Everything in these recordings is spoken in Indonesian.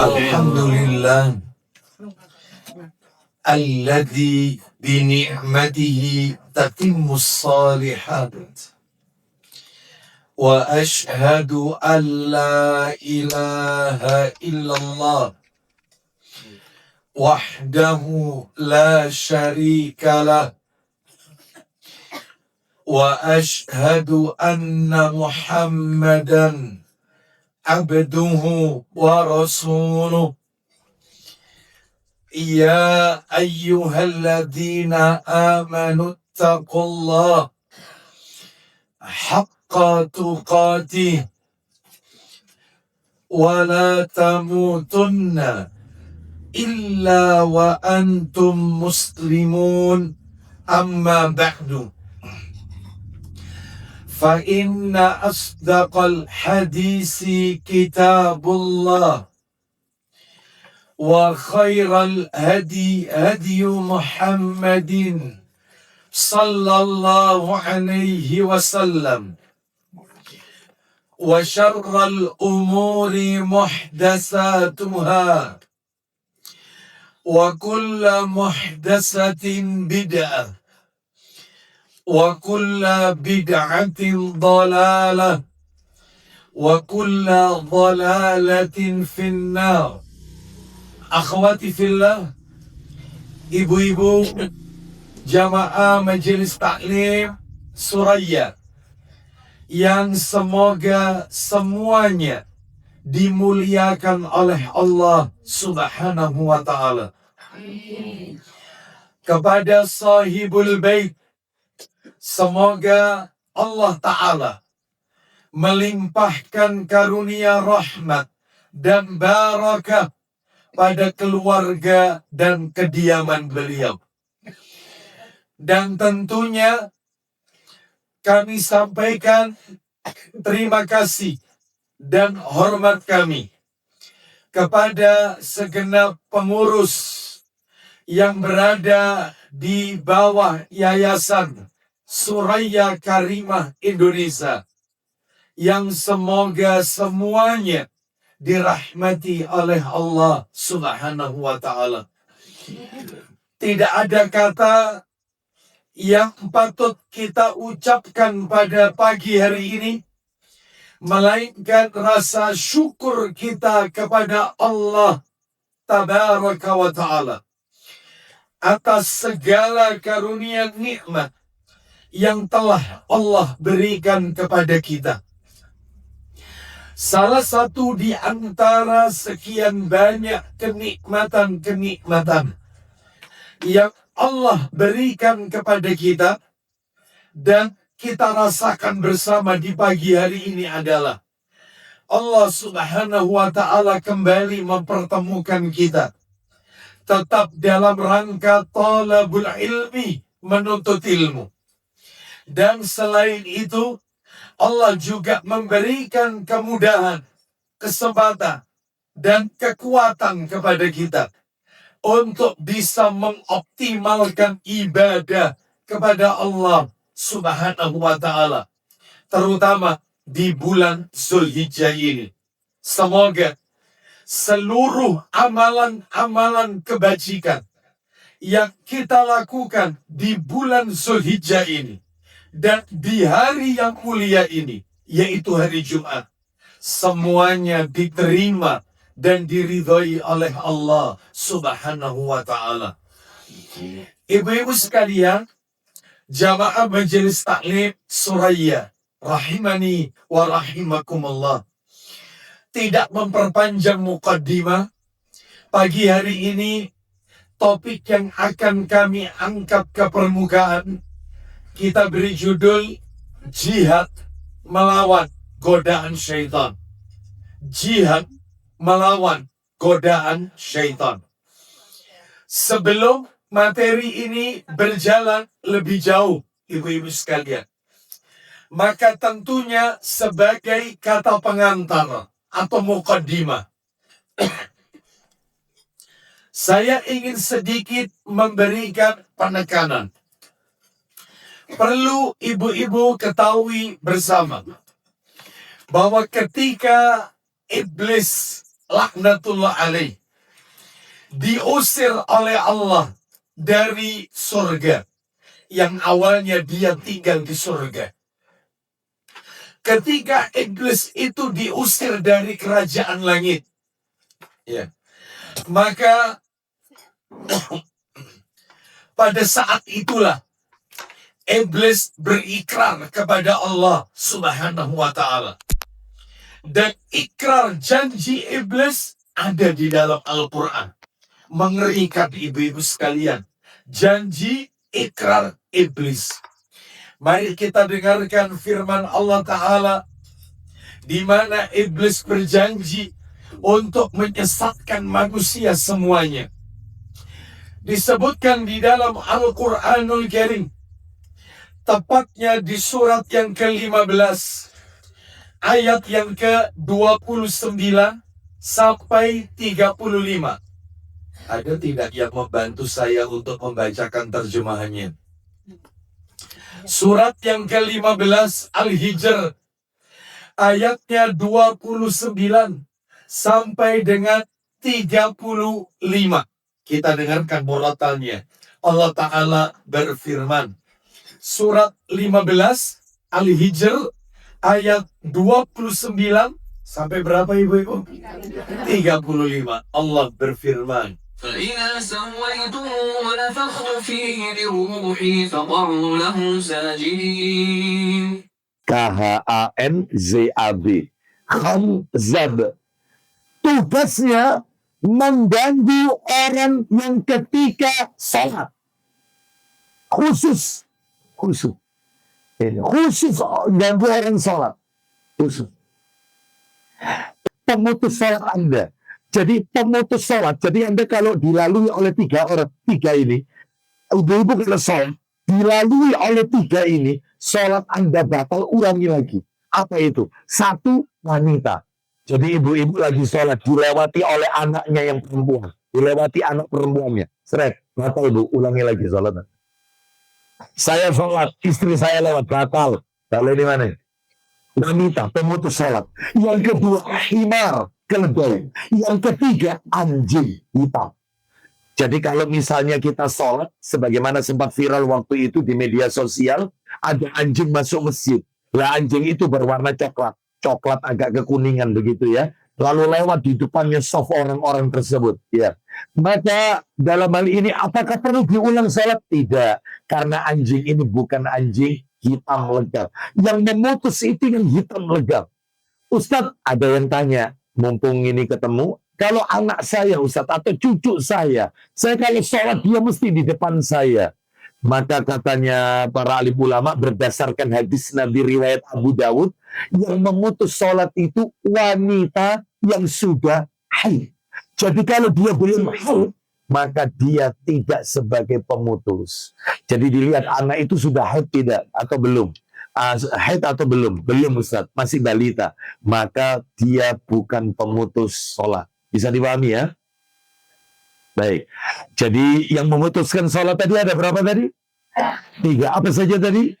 Alhamdulillah alladzi bi ni'matihi tatimmus salihat wa ashhadu an la ilaha illallah wahdahu la syarika lah wa ashhadu anna Muhammadan abduhu wa rasuluh. Ya ayyuhalladzina amanu ittaqullaha haqqa tuqatih wa la tamutunna illa wa antum muslimun. Amma ba'du. فإن أصدق الحديث كتاب الله وخير الهدي هدي محمد صلى الله عليه وسلم وشر الأمور محدثاتها وكل محدثة بدعة وكل بدعة ضلالة وكل ضلالة في النار. Akhwati fillah, ibu-ibu jamaah Majelis Taklim Suraya yang semoga semuanya dimuliakan oleh Allah Subhanahu wa ta'ala. Kepada sahibul bait, semoga Allah Ta'ala melimpahkan karunia rahmat dan barakah pada keluarga dan kediaman beliau. Dan tentunya kami sampaikan terima kasih dan hormat kami kepada segenap pengurus yang berada di bawah Yayasan Suraya Karimah Indonesia, yang semoga semuanya dirahmati oleh Allah Subhanahu wa ta'ala. Tidak ada kata yang patut kita ucapkan pada pagi hari ini melainkan rasa syukur kita kepada Allah Tabaraka wa ta'ala atas segala karunia nikmat yang telah Allah berikan kepada kita. Salah satu di antara sekian banyak kenikmatan-kenikmatan yang Allah berikan kepada kita dan kita rasakan bersama di pagi hari ini adalah Allah Subhanahu wa ta'ala kembali mempertemukan kita tetap dalam rangka talabul ilmi, menuntut ilmu. Dan selain itu, Allah juga memberikan kemudahan, kesempatan, dan kekuatan kepada kita untuk bisa mengoptimalkan ibadah kepada Allah Subhanahu wa ta'ala, terutama di bulan Zulhijjah ini. Semoga seluruh amalan-amalan kebajikan yang kita lakukan di bulan Zulhijjah ini dan di hari yang mulia ini, yaitu hari Jumat, semuanya diterima dan diridhoi oleh Allah Subhanahu wa ta'ala. Ibu-ibu sekalian, jamaah Majelis Taklim Suraya, rahimani wa rahimakumullah. Tidak memperpanjang muqaddimah, pagi hari ini topik yang akan kami angkat ke permukaan kita beri judul Jihad Melawan Godaan Syaitan. Jihad melawan godaan syaitan. Sebelum materi ini berjalan lebih jauh, ibu-ibu sekalian, maka tentunya sebagai kata pengantar atau muqaddimah, saya ingin sedikit memberikan penekanan. Perlu ibu-ibu ketahui bersama bahwa ketika iblis laknatullah alaih diusir oleh Allah dari surga, yang awalnya dia tinggal di surga. Ketika iblis itu diusir dari kerajaan langit, ya, maka pada saat itulah iblis berikrar kepada Allah Subhanahu wa ta'ala. Dan ikrar janji iblis ada di dalam Al-Quran. Mengerikan ibu-ibu sekalian. Janji ikrar iblis. Mari kita dengarkan firman Allah Ta'ala, di mana iblis berjanji untuk menyesatkan manusia semuanya. Disebutkan di dalam Al-Quranul Karim, tepatnya di surat yang ke-15, ayat yang ke-29 sampai 35. Ada tidak yang membantu saya untuk membacakan terjemahannya? Surat yang ke-15 Al-Hijr, ayatnya 29 sampai dengan 35. Kita dengarkan murotalnya. Allah Ta'ala berfirman. Surat 15 Al-Hijr ayat 29 sampai berapa ibu-ibu? 35. Allah berfirman. فإذا سويته ونفخت فيه من روحي فقعوا له ساجدين. KHANZAB, Khamzab. Tugasnya mengganggu orang yang ketika sholat. Khusus ganggu orang sholat. Khusus. Pemutus sholat Anda. Jadi pemutus sholat. Jadi Anda kalau dilalui oleh tiga ini, ibu-ibu kalau sholat, dilalui oleh tiga ini, sholat Anda batal, ulangi lagi. Apa itu? Satu, wanita. Jadi ibu-ibu lagi sholat, dilewati oleh anaknya yang perempuan. Dilewati anak perempuannya. Seret, batal ibu, ulangi lagi sholatnya. Saya sholat, istri saya lewat, batal. Kalau ini mana? Wanita, pemutus sholat. Yang kedua, himar, keledai. Yang ketiga, anjing hitam. Jadi kalau misalnya kita sholat, sebagaimana sempat viral waktu itu di media sosial, ada anjing masuk masjid. Lah anjing itu berwarna coklat agak kekuningan begitu ya. Lalu lewat di depannya soft orang-orang tersebut. Ya. Maka dalam hal ini apakah perlu diulang sholat? Tidak. Karena anjing ini bukan anjing hitam legam. Yang memutus itu yang hitam legam. Ustadz, ada yang tanya, mumpung ini ketemu, kalau anak saya Ustadz atau cucu saya kalau sholat dia mesti di depan saya. Maka katanya para alim ulama berdasarkan hadis Nabi riwayat Abu Dawud, yang memutus sholat itu wanita yang sudah haid. Jadi kalau dia belum haid, maka dia tidak sebagai pemutus. Jadi dilihat anak itu sudah haid tidak atau belum. Haid atau belum? Belum Ustaz, masih balita. Maka dia bukan pemutus sholat. Bisa dipahami ya? Baik. Jadi yang memutuskan sholat tadi ada berapa tadi? 3. Apa saja tadi?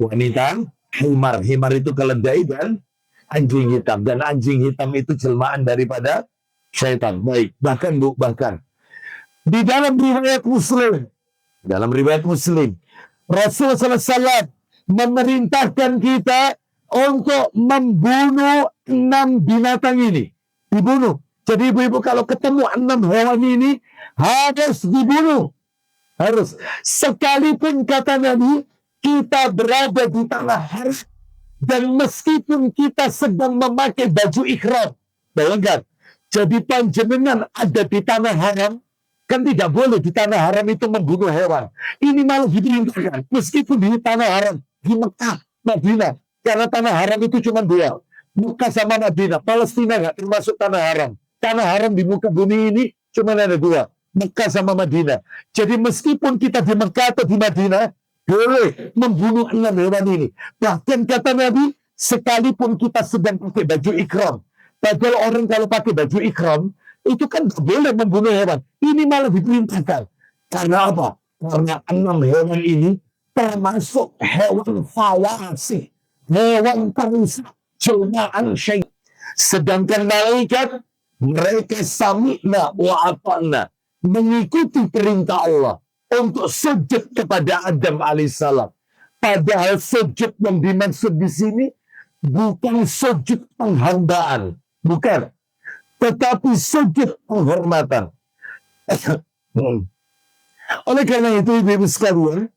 Wanita, himar. Himar itu keledai dan anjing hitam. Dan anjing hitam itu jelmaan daripada syaitan. Baik. Bahkan di dalam riwayat Muslim, Rasulullah SAW memerintahkan kita untuk membunuh 6 binatang ini. Dibunuh. Jadi ibu-ibu kalau ketemu 6 hewan ini harus dibunuh. Harus. Sekalipun kata Nabi, kita berada di tanah haram dan meskipun kita sedang memakai baju ihram. Bayangkan. Jadi panjenengan ada di tanah haram, kan tidak boleh di tanah haram itu membunuh hewan. Ini malah diperintahkan. Meskipun di tanah haram, di Mekah, Madinah. Karena tanah haram itu cuma 2. Mekah sama Madinah. Palestina nggak termasuk tanah haram. Tanah haram di muka bumi ini cuma ada 2. Mekah sama Madinah. Jadi meskipun kita di Mekah atau di Madinah, boleh membunuh 6 hewan ini. Bahkan kata Nabi, sekalipun kita sedang pakai baju ikram. Padahal orang kalau pakai baju ikram, itu kan boleh membunuh hewan. Ini malah diperintahkan. Karena apa? Karena 6 hewan ini termasuk hewan fawasih. hewan perusak, cobaan syaitan. Sedangkan malaikat, mereka sami'na wa ata'na, mengikuti perintah Allah untuk sujud kepada Adam alaihissalam. Padahal sujud yang dimaksud di sini bukan sujud penghambaan, bukan, tetapi sujud penghormatan. Oleh karena itu, ibu-ibu sekalian,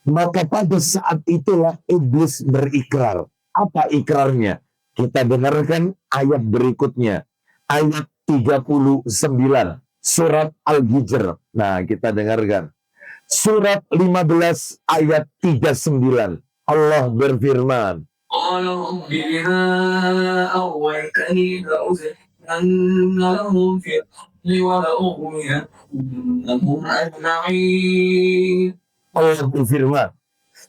maka pada saat itulah iblis berikrar. Apa ikrarnya? Kita dengarkan ayat berikutnya. Ayat 39 surat Al-Hijr. Nah, kita dengarkan. Surat 15 ayat 39. Allah berfirman. قال رب بما أغويتني لأزينن لهم في الأرض ولأغوينهم أجمعين. Allah berfirman.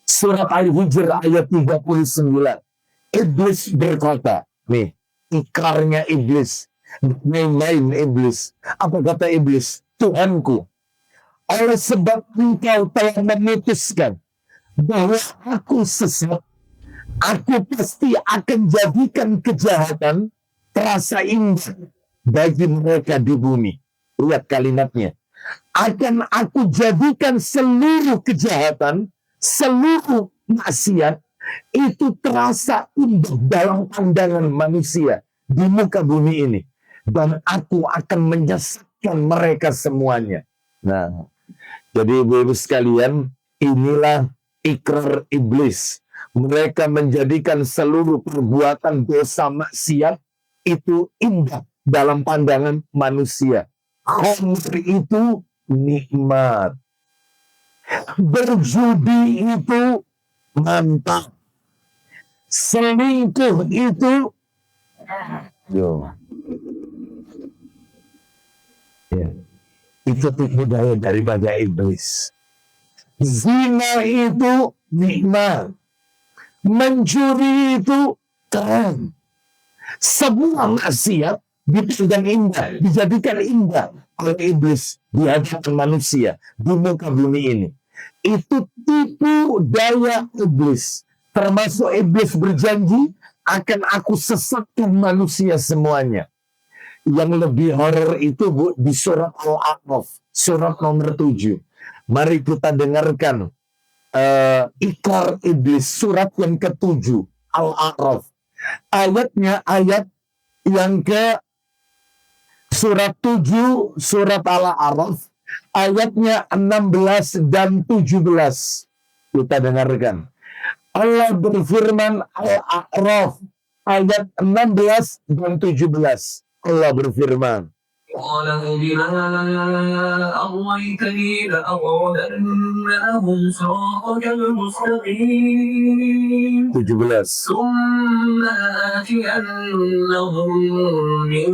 Surat Al-Hijr ayat 39. Iblis berkata. Nih, ikrarnya iblis. Main-main iblis. Apa kata iblis? Tuhanku, oleh sebab engkau telah memutuskan bahwa aku sesat, aku pasti akan jadikan kejahatan terasa indah bagi mereka di bumi. Lihat kalimatnya. Akan aku jadikan seluruh kejahatan, seluruh maksiat, itu terasa indah dalam pandangan manusia di muka bumi ini. Dan aku akan menyesatkan mereka semuanya. Nah, jadi ibu-ibu sekalian, inilah ikrar iblis. Mereka menjadikan seluruh perbuatan dosa maksiat itu indah dalam pandangan manusia. Khamr itu nikmat. Berjudi itu mantap. Selingkuh itu itu tipu daya daripada iblis. Zina itu nikmat. Mencuri itu keren. Semua maksiat dipandang indah, dijadikan indah oleh iblis di hadapan manusia di muka bumi ini. Itu tipu daya iblis. Termasuk iblis berjanji akan aku sesatkan manusia semuanya. Yang lebih horor itu, Bu, di surat Al-A'raf, surat nomor 7. Mari kita dengarkan ikrar iblis, surat yang ke-7, Al-A'raf. Ayatnya ayat yang ke surat 7, surat Al-A'raf, ayatnya 16 dan 17. Kita dengarkan. Allah berfirman Al-A'raf, ayat 16 dan 17. Allah berfirman. قال بما أغويتني لأقعدن لهم صراطك المستقيم 17. ثم آتينهم من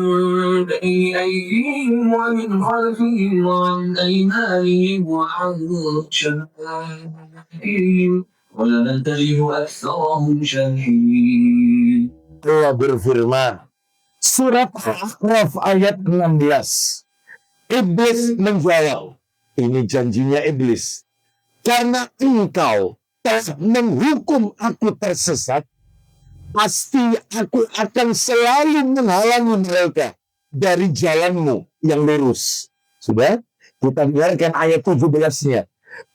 بين أيديهم ومن خلفهم وعن أيمانهم وعن شمائلهم ولا تجد أكثرهم شاكرين. Allah berfirman. Surat Al-A'raf ayat 16. Iblis menjawab. Ini janjinya iblis. Karena engkau telah menghukum aku tersesat, pasti aku akan selalu menghalangi mereka dari jalanmu yang lurus. Sudah? Kita dengarkan ayat 17-nya.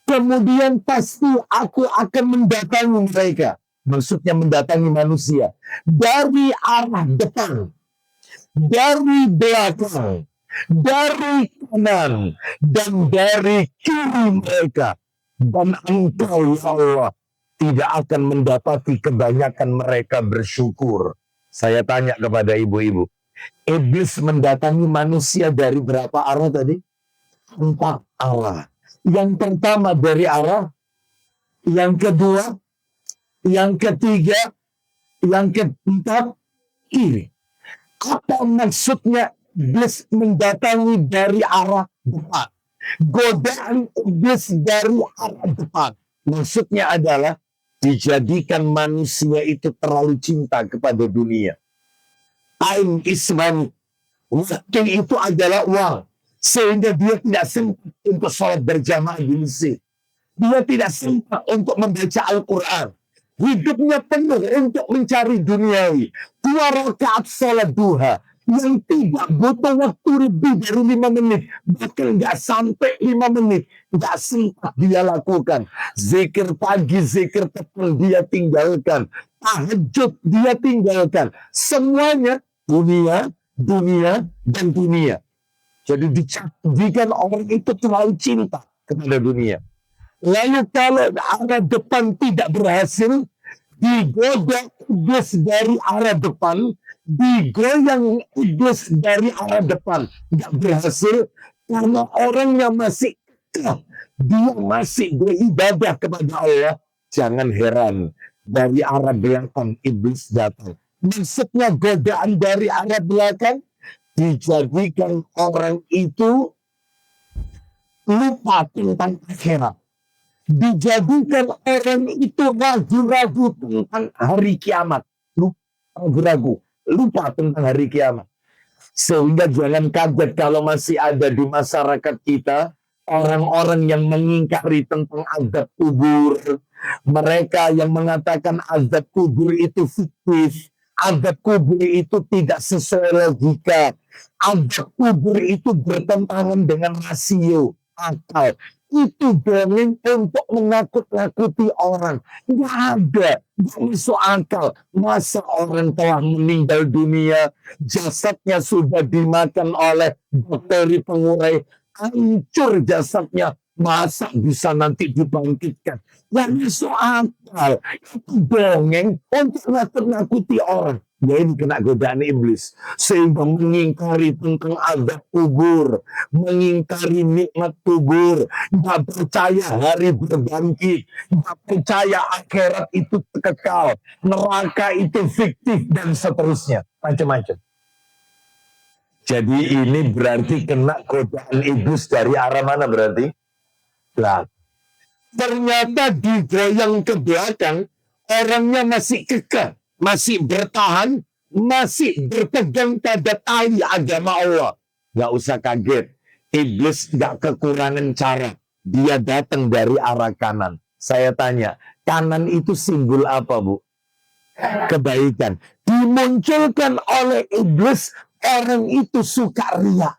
Kemudian pasti aku akan mendatangi mereka. Maksudnya mendatangi manusia. Dari arah depan. Dari belakang, dari kanan, dan dari kiri mereka. Dan engkau, ya Allah, tidak akan mendapati kebanyakan mereka bersyukur. Saya tanya kepada ibu-ibu, iblis mendatangi manusia dari berapa arah tadi? 4 arah. Yang pertama dari arah, yang kedua, yang ketiga, yang keempat, kiri. Apa maksudnya iblis mendatangi dari arah depan? Godaan iblis dari arah depan. Maksudnya adalah dijadikan manusia itu terlalu cinta kepada dunia. Time is money. Waktu itu adalah uang. Sehingga dia tidak sempat untuk sholat berjamaah di masjid. Dia tidak sempat untuk membaca Al-Quran. hidupnya penuh untuk mencari duniawi. 2 rakaat sholat duha yang tidak butuh waktu lebih dari 5 menit, bahkan nggak sampai 5 menit, nggak sempat dia lakukan. Zikir pagi, zikir petang dia tinggalkan, tahajud dia tinggalkan, semuanya dunia, dunia, dan dunia. Jadi dijadikan orang itu terlalu cinta kepada dunia. Lalu kalau arah depan tidak berhasil, digoda iblis dari arah depan, digoyang iblis dari arah depan, nggak berhasil karena orangnya masih kekeh, dia masih beribadah kepada Allah. Jangan heran dari arah belakang iblis datang. Maksudnya godaan dari arah belakang dijadikan orang itu lupa tentang akhirat. Dijadikan orang itu ragu-ragu tentang hari kiamat. Ragu-ragu, lupa tentang hari kiamat. Sehingga jangan kaget kalau masih ada di masyarakat kita orang-orang yang mengingkari tentang azab kubur. Mereka yang mengatakan azab kubur itu fiktif, azab kubur itu tidak sesuai logika, azab kubur itu bertentangan dengan rasio, akal. Itu dongeng untuk menakut-nakuti orang. Nggak ada, nggak masuk akal. Masa orang telah meninggal dunia, jasadnya sudah dimakan oleh bakteri pengurai, hancur jasadnya, masa bisa nanti dibangkitkan? Nggak masuk akal. Itu dongeng untuk nakut-nakuti orang. Ya ini kena godaan iblis. Sehingga mengingkari tentang azab kubur, mengingkari nikmat kubur, nggak percaya hari berbangkit, nggak percaya akhirat itu kekal, neraka itu fiktif, dan seterusnya. Macam-macam. Jadi ini berarti kena godaan iblis dari arah mana berarti? Lah, ternyata digoyang ke belakang, orangnya masih kekeh, masih bertahan, masih berpegang pada tali agama Allah. Gak usah kaget, iblis gak kekurangan cara. Dia datang dari arah kanan. Saya tanya, kanan itu simbol apa, Bu? Kebaikan. Dimunculkan oleh iblis, orang itu suka riya,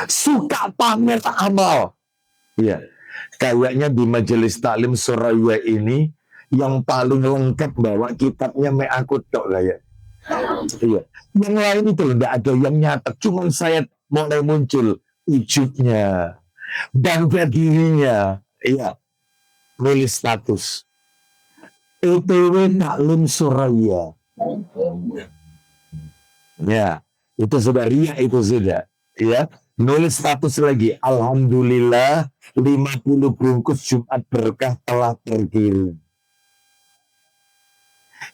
suka pamer amal. Iya, kayaknya di majelis taklim Surabaya ini yang paling lengkap bawa kitabnya Me'akut tok kayak. Iya. Yang lain itu tidak ada yang nyatet, cuma saya mulai muncul ujubnya, bangga dirinya. Iya, nulis status EPW Taklim Surabaya. Ya, itu sudah ria, itu sudah. Ya, nulis status lagi. Alhamdulillah 50 bungkus Jumat berkah telah terkirim.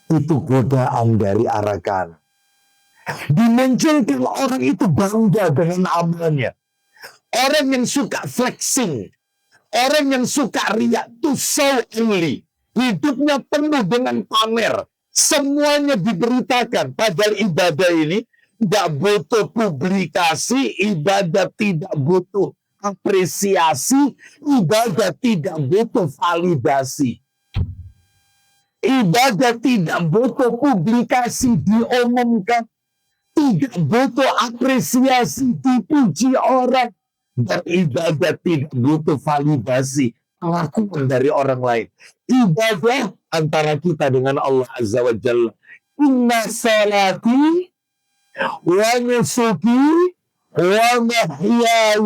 Itu godaan dari arah kanan. Dimunculkan orang itu bangga dengan amalnya. Orang yang suka flexing, orang yang suka riak, to show only. Hidupnya penuh dengan pamer. Semuanya diberitakan. Padahal ibadah ini tidak butuh publikasi, ibadah tidak butuh apresiasi, ibadah tidak butuh validasi. Ibadah tidak butuh publikasi diumumkan, tidak butuh apresiasi dipuji orang, dan ibadah tidak butuh validasi pengakuan dari orang lain. Ibadah antara kita dengan Allah Azza wa Jalla. Inna salati wa nusuki wa mahyaya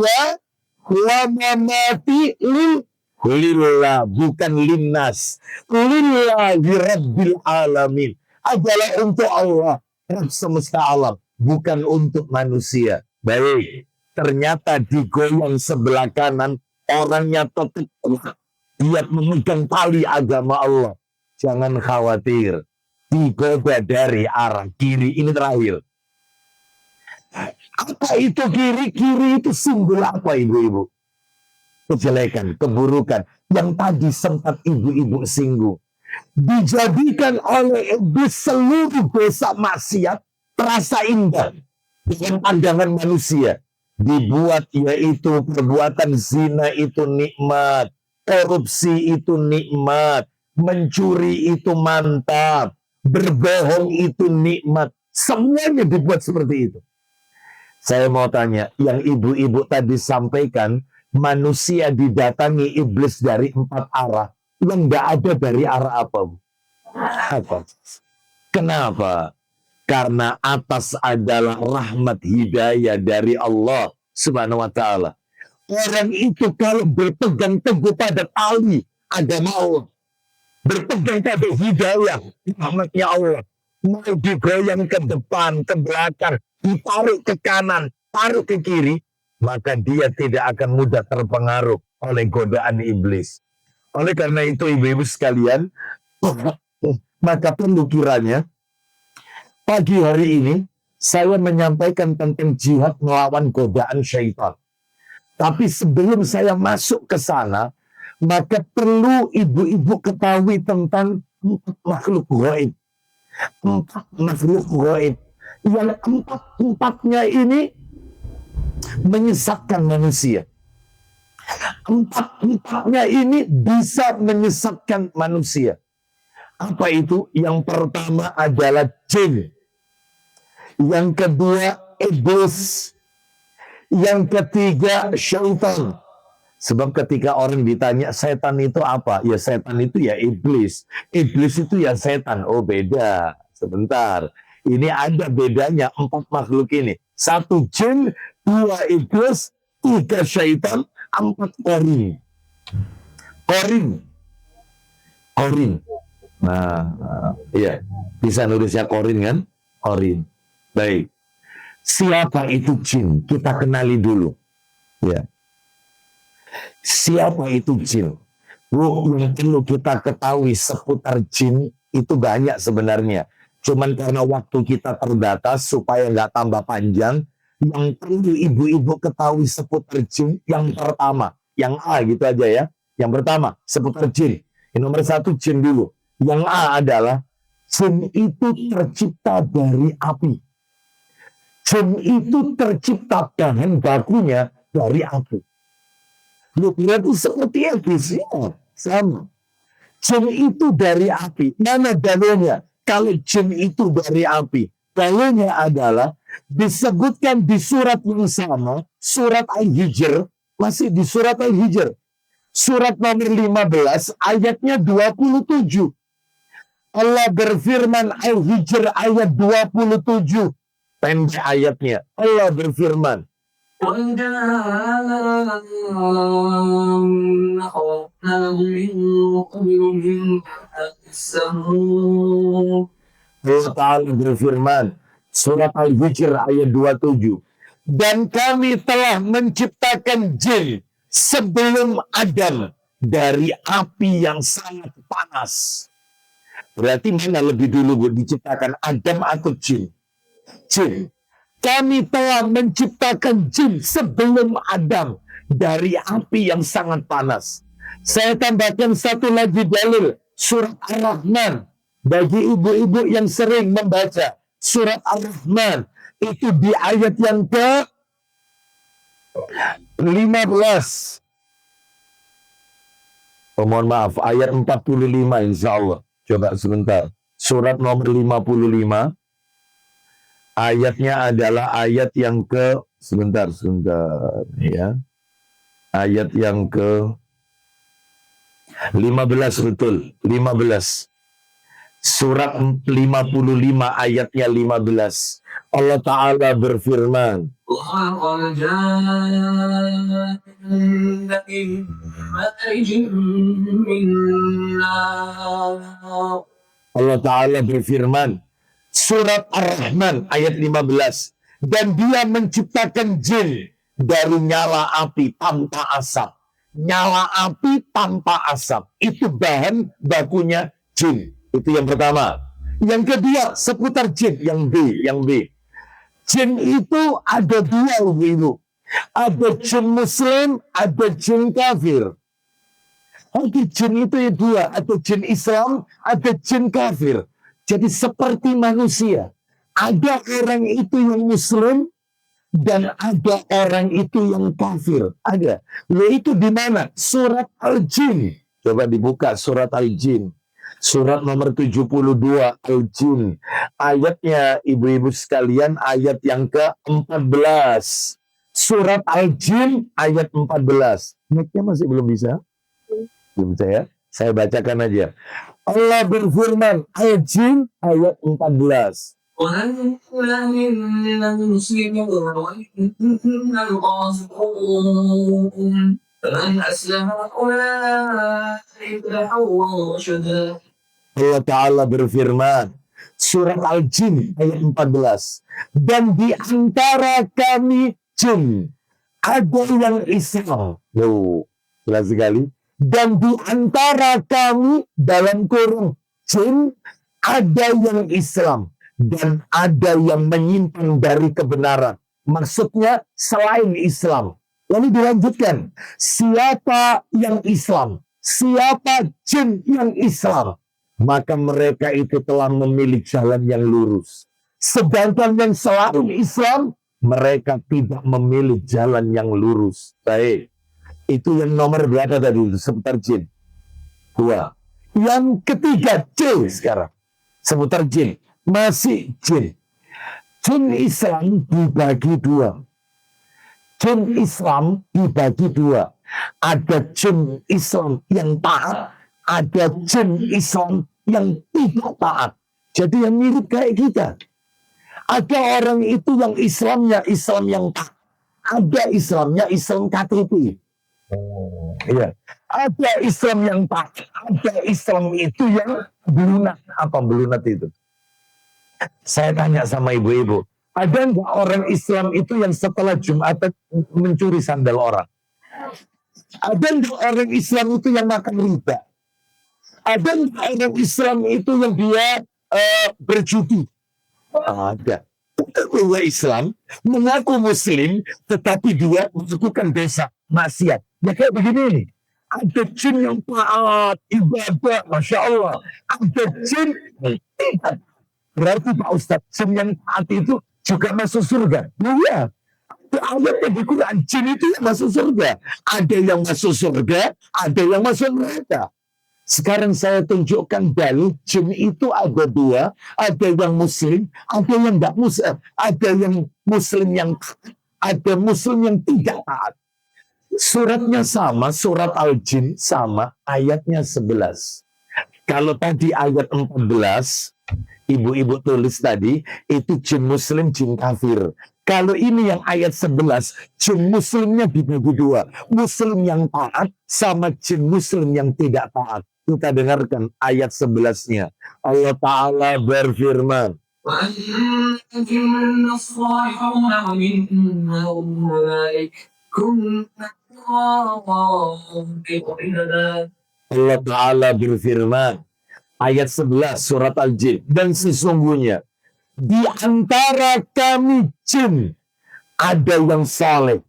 wa mamati lillah, bukan linnas, lillahi rabbil alamin, adalah untuk Allah, Rabb semesta alam, bukan untuk manusia. Baik, ternyata digoyang sebelah kanan, orangnya tetap kuat, dia memegang tali agama Allah. Jangan khawatir, digoda dari arah kiri. Ini terakhir. Apa itu kiri? Kiri itu simbol apa, ibu-ibu? Kejelekan, keburukan yang tadi sempat ibu-ibu singgung. Dijadikan oleh iblis seluruh dosa maksiat terasa indah dengan pandangan manusia. Dibuat yaitu perbuatan zina itu nikmat, korupsi itu nikmat, mencuri itu mantap, berbohong itu nikmat. Semuanya dibuat seperti itu. Saya mau tanya, yang ibu-ibu tadi sampaikan, manusia didatangi iblis dari 4 arah. Yang nggak ada dari arah apa, Bu? Apa? Kenapa? Karena atas adalah rahmat hidayah dari Allah Subhanahu wa ta'ala. Orang itu kalau berpegang teguh pada tali agama Allah, berpegang pada hidayah rahmatnya Allah, mau digoyang ke depan, ke belakang, ditarik ke kanan, taruh ke kiri, maka dia tidak akan mudah terpengaruh oleh godaan iblis. Oleh karena itu ibu-ibu sekalian, maka perlu kiranya pagi hari ini saya menyampaikan tentang jihad melawan godaan syaitan. Tapi sebelum saya masuk ke sana, maka perlu ibu-ibu ketahui tentang 4 makhluk gaib. 4 makhluk gaib. Yang 4-empatnya ini menyesatkan manusia. 4-empatnya ini bisa menyesatkan manusia. Apa itu? Yang pertama adalah jin. Yang kedua iblis. Yang ketiga syaitan. Sebab ketika orang ditanya setan itu apa? Ya setan itu ya iblis. Iblis itu ya setan. Oh beda. Sebentar. Ini ada bedanya 4 makhluk ini. 1 jin, 2 iblis, 3 syaitan, 4 korin. Korin. Nah, iya. Bisa nulisnya korin kan? Korin. Baik. Siapa itu jin? Kita kenali dulu. Ya. Siapa itu jin? Bu, yang perlu kita ketahui seputar jin itu banyak sebenarnya. Cuman karena waktu kita terbatas supaya nggak tambah panjang, yang perlu ibu-ibu ketahui seputar jin yang pertama, yang A gitu aja ya. Yang pertama seputar jin. Yang nomor 1 jin dulu. Yang A adalah jin itu tercipta dari api. Jin itu tercipta bahan bakunya dari api. Lu berarti seperti iblis ya, sama. Jin itu dari api. Mana dalilnya? Kalau jin itu dari api, dalilnya adalah disebutkan di surat yang sama, surat Al-Hijr, masih di surat Al-Hijr. Surat nomor 15, ayatnya 27. Allah berfirman, Al-Hijr ayat 27. Pendek ayatnya. Allah berfirman, Allah Ta'ala berfirman, surat Al-Hijr ayat 27. Dan kami telah menciptakan jin sebelum Adam dari api yang sangat panas. Berarti mana lebih dulu Bu, diciptakan Adam atau jin? Jin. Kami telah menciptakan jin sebelum Adam dari api yang sangat panas. Saya tambahkan satu lagi dalil. Surat Ar-Rahman. Bagi ibu-ibu yang sering membaca surat Ar-Rahman. Itu di ayat yang ke-15. Oh, mohon maaf, ayat 45 insya Allah. Coba sebentar. Surat nomor 55. Ayatnya adalah ayat yang ke sebentar ya. Ayat yang ke 15 betul, 15. Surat 55 ayatnya 15. Allah Ta'ala berfirman, Allah Ta'ala berfirman, surat Ar-Rahman ayat 15. Dan dia menciptakan jin dari nyala api tanpa asap. Nyala api tanpa asap. Itu bahan bakunya jin. Itu yang pertama. Yang kedua seputar jin. Yang B. Jin itu ada 2 ibu. Ada jin muslim, ada jin kafir. Ada jin itu 2. Ada jin Islam, ada jin kafir. Jadi seperti manusia, ada orang itu yang muslim dan ada orang itu yang kafir. Ada. Lalu itu di mana? Surat Al-Jin. Coba dibuka surat Al-Jin. Surat nomor 72 Al-Jin. Ayatnya ibu-ibu sekalian ayat yang ke-14. Surat Al-Jin ayat 14. Mic-nya masih belum bisa? Belum bisa ya? Saya bacakan aja. Allah berfirman, Al-Jin ayat 14. وأن منا المسلمون وإنا القاسطون فمن أسلم أولئك له رشدا. Allah Ta'ala berfirman, surat Al-Jin ayat 14. Dan di antara kami jin, ada yang Islam. Loh, jelas sekali. Dan di antara kami dalam kurung jin, ada yang Islam. Dan ada yang menyimpang dari kebenaran. Maksudnya selain Islam. Lalu dilanjutkan, siapa yang Islam? Siapa jin yang Islam? Maka mereka itu telah memilih jalan yang lurus. Sedangkan yang selain Islam, mereka tidak memilih jalan yang lurus. Baik, itu yang nomor berapa tadi? Seputar jin. 2. Yang ketiga, jin sekarang. Seputar jin. Masih jin. Jin Islam dibagi 2. Jin Islam dibagi 2. Ada jin Islam yang taat, ada jin Islam yang tidak taat. Jadi yang mirip kayak kita. Ada orang itu yang Islamnya Islam yang taat. Ada Islamnya Islam KTP. Iya. Ada Islam yang taat. Ada Islam itu yang belunat. Apa belunat itu? Saya tanya sama ibu-ibu. Ada nggak orang Islam itu yang setelah Jumatan mencuri sandal orang? Ada nggak orang Islam itu yang makan riba? Ada orang Islam itu yang dia berjudi? Ada. Orang Islam mengaku Muslim, tetapi dia melakukan dosa, maksiat. Ya kayak begini nih. Ada jin yang taat, ibadah, Masya Allah. Ada jin yang tidak. Berarti Pak Ustadz, jin yang taat itu juga masuk surga. Iya. Ayatnya di Quran, jin itu yang masuk surga. Ada yang masuk surga, ada yang masuk neraka. Sekarang saya tunjukkan dalil jin itu ada 2, ada yang muslim, ada yang tidak muslim, ada yang muslim yang taat, ada muslim yang tidak taat. Suratnya sama, surat Al-Jin sama, ayatnya 11. Kalau tadi ayat 14, ibu-ibu tulis tadi, itu jin muslim, jin kafir. Kalau ini yang ayat 11, jin muslimnya dibagi 2. Muslim yang taat sama jin muslim yang tidak taat. Kita dengarkan ayat 11-nya. Allah Ta'ala berfirman. Allah Ta'ala berfirman. Ayat 11 surat Al-Jin. Dan sesungguhnya di antara kami jin ada yang saleh.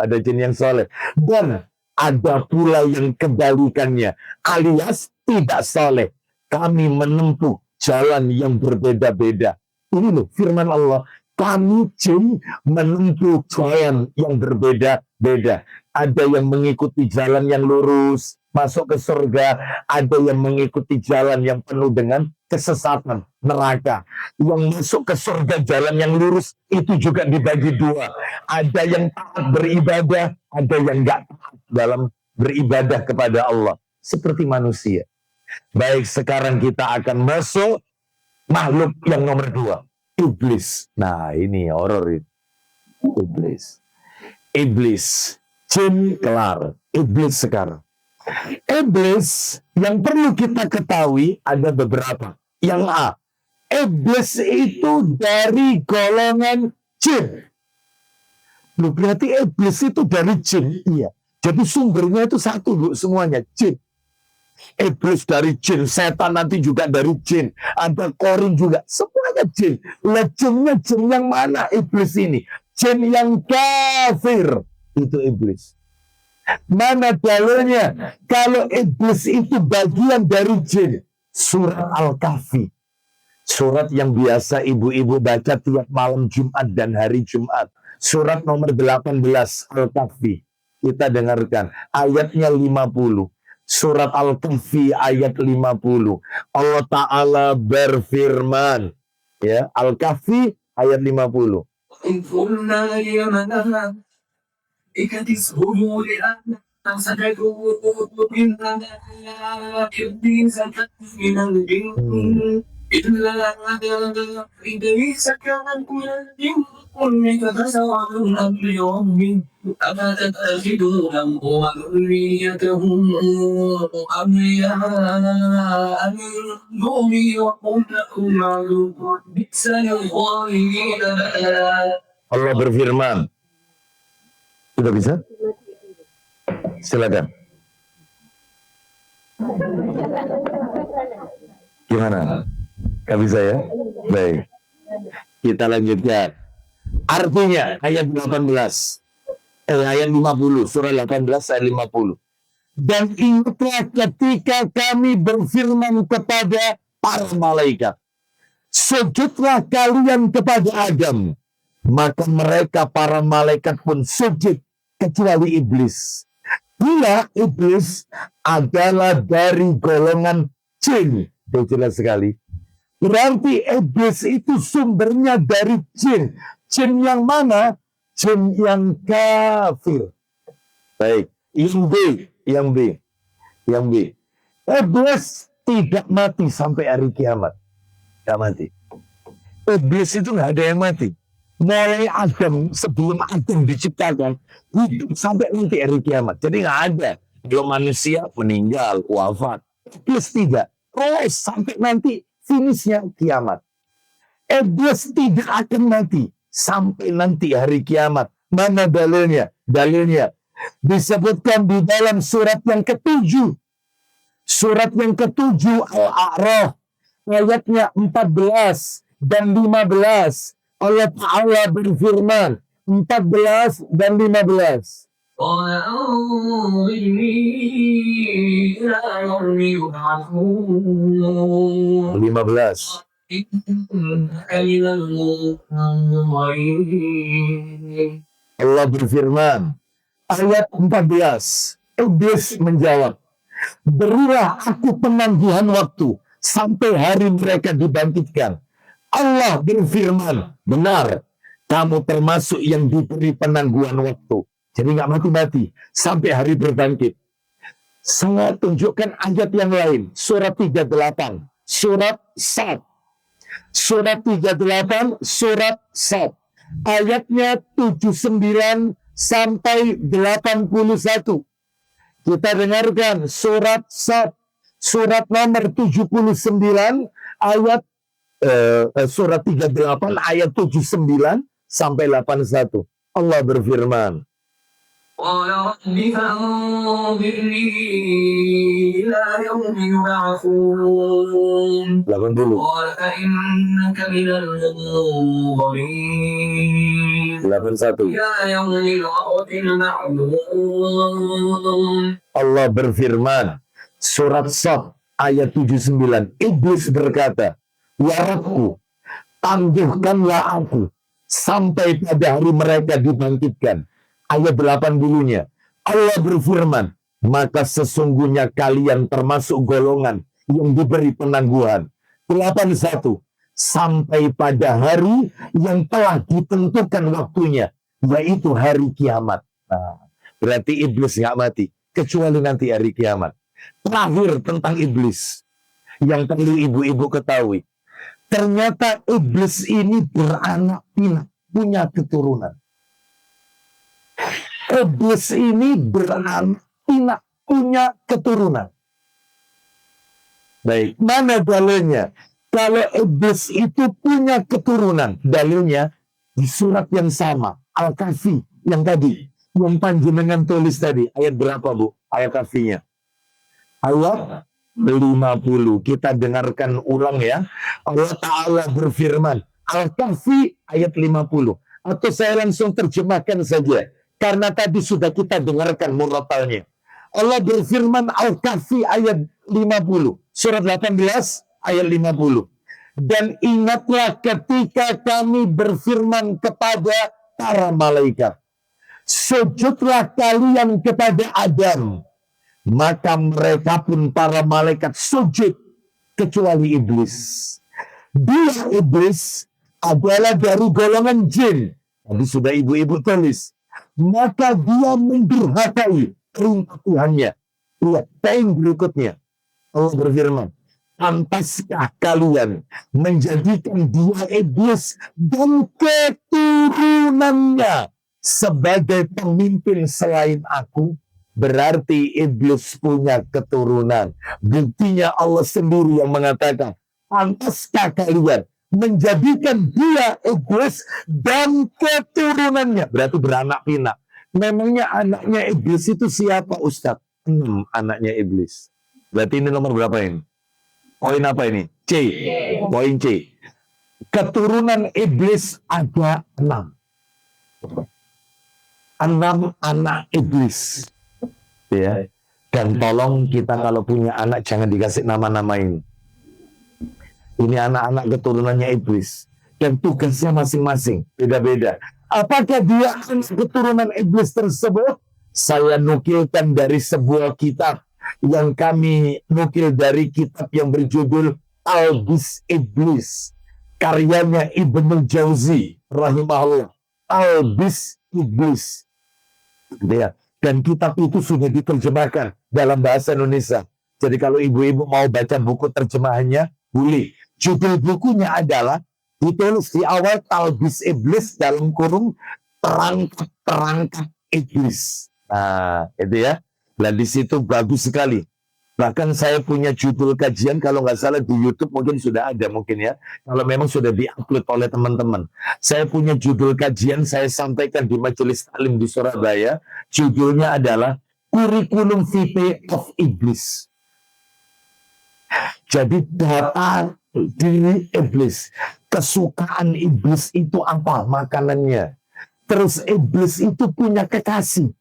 Ada jin yang saleh. Dan ada pula yang kebalikannya, alias tidak saleh. Kami menempuh jalan yang berbeda-beda. Ini loh firman Allah. Kami jin menempuh jalan yang berbeda-beda. Ada yang mengikuti jalan yang lurus, masuk ke surga. Ada yang mengikuti jalan yang penuh dengan kesesatan, neraka. Yang masuk ke surga jalan yang lurus itu juga dibagi 2. Ada yang taat beribadah, ada yang enggak taat dalam beribadah kepada Allah. Seperti manusia. Baik, sekarang kita akan masuk makhluk yang nomor 2. Iblis. Nah, ini horor itu. Iblis. Iblis. Jin kelar. Iblis sekarang. Iblis yang perlu kita ketahui ada beberapa. Yang A, iblis itu dari golongan jin. Loh, berarti iblis itu dari jin. Iya. Jadi sumbernya itu satu, Bu, semuanya jin. Iblis dari jin, setan nanti juga dari jin. Ada korin juga, semuanya jin. Lah jinnya jin yang mana iblis ini? Jin yang kafir. Itu iblis. Mana dalilnya? Kalau iblis itu bagian dari jin. Surat Al-Kahfi. Surat yang biasa ibu-ibu baca tiap malam Jumat dan hari Jumat. Surat nomor 18 Al-Kahfi. Kita dengarkan. Ayatnya 50. Surat Al-Kahfi ayat 50. Allah Ta'ala berfirman. Ya, Al-Kahfi ayat 50. إذ قلنا للملائكة اسجدوا لآدم فسجدوا إلا إبليس كان من الجن إلا إبليس كان من الجن ففسق عن أمر ربه أفتتخذونهم وذريته أولياء من دوني وهم لكم عدو بئس للظالمين بدلا. Allah berfirman. Sudah bisa? Silakan. Gimana? Gak bisa ya? Baik. Kita lanjutkan. Artinya ayat 18. Ayat 50. Surah 18 ayat 50. Dan ingatlah ketika kami berfirman kepada para malaikat. Sujudlah kalian kepada Adam. Maka mereka para malaikat pun sujud kecuali iblis. Bila iblis adalah dari golongan jin. Itu jelas sekali. Berarti iblis itu sumbernya dari jin. Jin yang mana? Jin yang kafir. Baik. Yang B. Iblis tidak mati sampai hari kiamat. Tidak mati. Iblis itu nggak ada yang mati. Mulai Adam, sebelum Adam diciptakan, hidup sampai nanti hari kiamat. Jadi nggak ada. Belum manusia meninggal, wafat. Iblis tidak. Terus sampai nanti finishnya kiamat. Iblis tidak akan mati sampai nanti hari kiamat. Mana dalilnya? Dalilnya disebutkan di dalam surat yang ke-7. Surat yang ke-7 Al-A'raf ayatnya 14 dan 15. Allah Ta'ala berfirman 14 dan 15. قال أنظرني إلى يوم يبعثون 15. إنك من المنظرين. Allah berfirman ayat 14. Iblis menjawab, berilah aku penangguhan waktu sampai hari mereka dibangkitkan. Allah berfirman, benar, kamu termasuk yang diberi penangguhan waktu. Jadi nggak mati-mati sampai hari berbangkit. Saya tunjukkan ayat yang lain. Surat 38. Surat Sad. Surat 38. Surat Sad. Ayatnya 79 sampai 81. Kita dengarkan surat Sad. Surat nomor 79 ayat surat 38 ayat 79 sampai 81. Allah berfirman. قال رب فأنظرني إلى يوم يبعثون 80. قال فإنك من المنظرين 81. إلى يوم الوقت المعلوم. Allah berfirman. Surat Sad ayat 79. Iblis berkata, ya Rabbku, tangguhkanlah aku sampai pada hari mereka dibangkitkan. Ayat 80-nya. Allah berfirman, maka sesungguhnya kalian termasuk golongan yang diberi penangguhan. 81. Sampai pada hari yang telah ditentukan waktunya, yaitu hari kiamat. Nah, berarti iblis nggak mati, kecuali nanti hari kiamat. Terakhir tentang iblis, yang perlu ibu-ibu ketahui. Ternyata iblis ini beranak pinak, punya keturunan. Iblis ini beranak pinak, punya keturunan. Baik, mana dalilnya? Kalau iblis itu punya keturunan, dalilnya di surat yang sama, Al-Kahfi yang tadi, yang panjenengan tulis tadi. Ayat berapa, Bu? Ayat Kahfinya. Ayat 50. Kita dengarkan ulang ya. Allah Ta'ala berfirman. Al-Kahfi ayat 50. Atau saya langsung terjemahkan saja. Karena tadi sudah kita dengarkan murotalnya. Allah berfirman Al-Kahfi ayat 50. Surat 18 ayat 50. Dan ingatlah ketika kami berfirman kepada para malaikat. Sujudlah kalian kepada Adam. maka mereka pun para malaikat sujud kecuali iblis. Dia iblis adalah dari golongan jin. Tadi sudah ibu-ibu tulis. Maka dia mendurhakai perintah Tuhannya. Lihat, poin berikutnya. Allah berfirman, pantaskah kalian menjadikan dia iblis dan keturunannya sebagai pemimpin selain aku? Berarti iblis punya keturunan. Buktinya Allah sendiri yang mengatakan, pantaskah kalian menjadikan dia iblis dan keturunannya? Berarti beranak pinak. Memangnya anaknya iblis itu siapa, Ustadz? 6 anaknya iblis. Berarti ini nomor berapa ini? Poin apa ini? C. Poin C. Keturunan iblis ada 6. 6 anak iblis. Ya. Dan tolong kita kalau punya anak jangan dikasih nama-nama ini. Ini anak-anak keturunannya iblis. Dan tugasnya masing-masing. Beda-beda. Apakah dia anak keturunan iblis tersebut? Saya nukilkan dari sebuah kitab yang kami nukil dari kitab yang berjudul Albis Iblis, karyanya Ibnu Jauzi rahimahullah. Albis Iblis, ya. Dan kitab itu sudah diterjemahkan dalam bahasa Indonesia. Jadi kalau ibu-ibu mau baca buku terjemahannya, boleh. Judul bukunya adalah ditulis di awal Albis Iblis dalam kurung perangkat iblis. Nah, itu ya. Dan di situ bagus sekali. Bahkan saya punya judul kajian, kalau nggak salah di YouTube mungkin sudah ada mungkin ya. Kalau memang sudah diupload oleh teman-teman. Saya punya judul kajian, saya sampaikan di majelis taklim di Surabaya. Judulnya adalah Kurikulum Vitae of Iblis. Jadi data diri iblis. Kesukaan iblis itu apa? Makanannya. Terus iblis itu punya kekasih.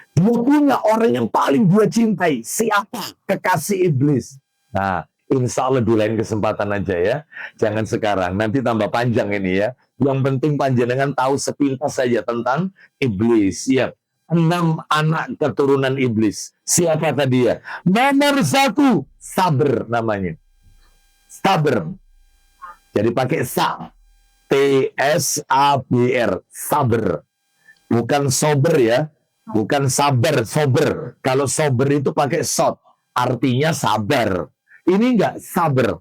Dia punya orang yang paling dia cintai. Siapa? Kekasih iblis. Nah, insya Allah di lain kesempatan aja ya. Jangan sekarang. Nanti tambah panjang ini ya. Yang penting panjenengan tahu sepintas saja tentang iblis. Ya. 6 anak keturunan iblis. Siapa tadi ya? Nomor 1, Sabr namanya. Sabr. Jadi pakai sa. T-S-A-B-R. Sabr. Bukan sober ya. Bukan sabar, sober. Kalau sober itu pakai sot. Artinya sabar. Ini enggak sabar.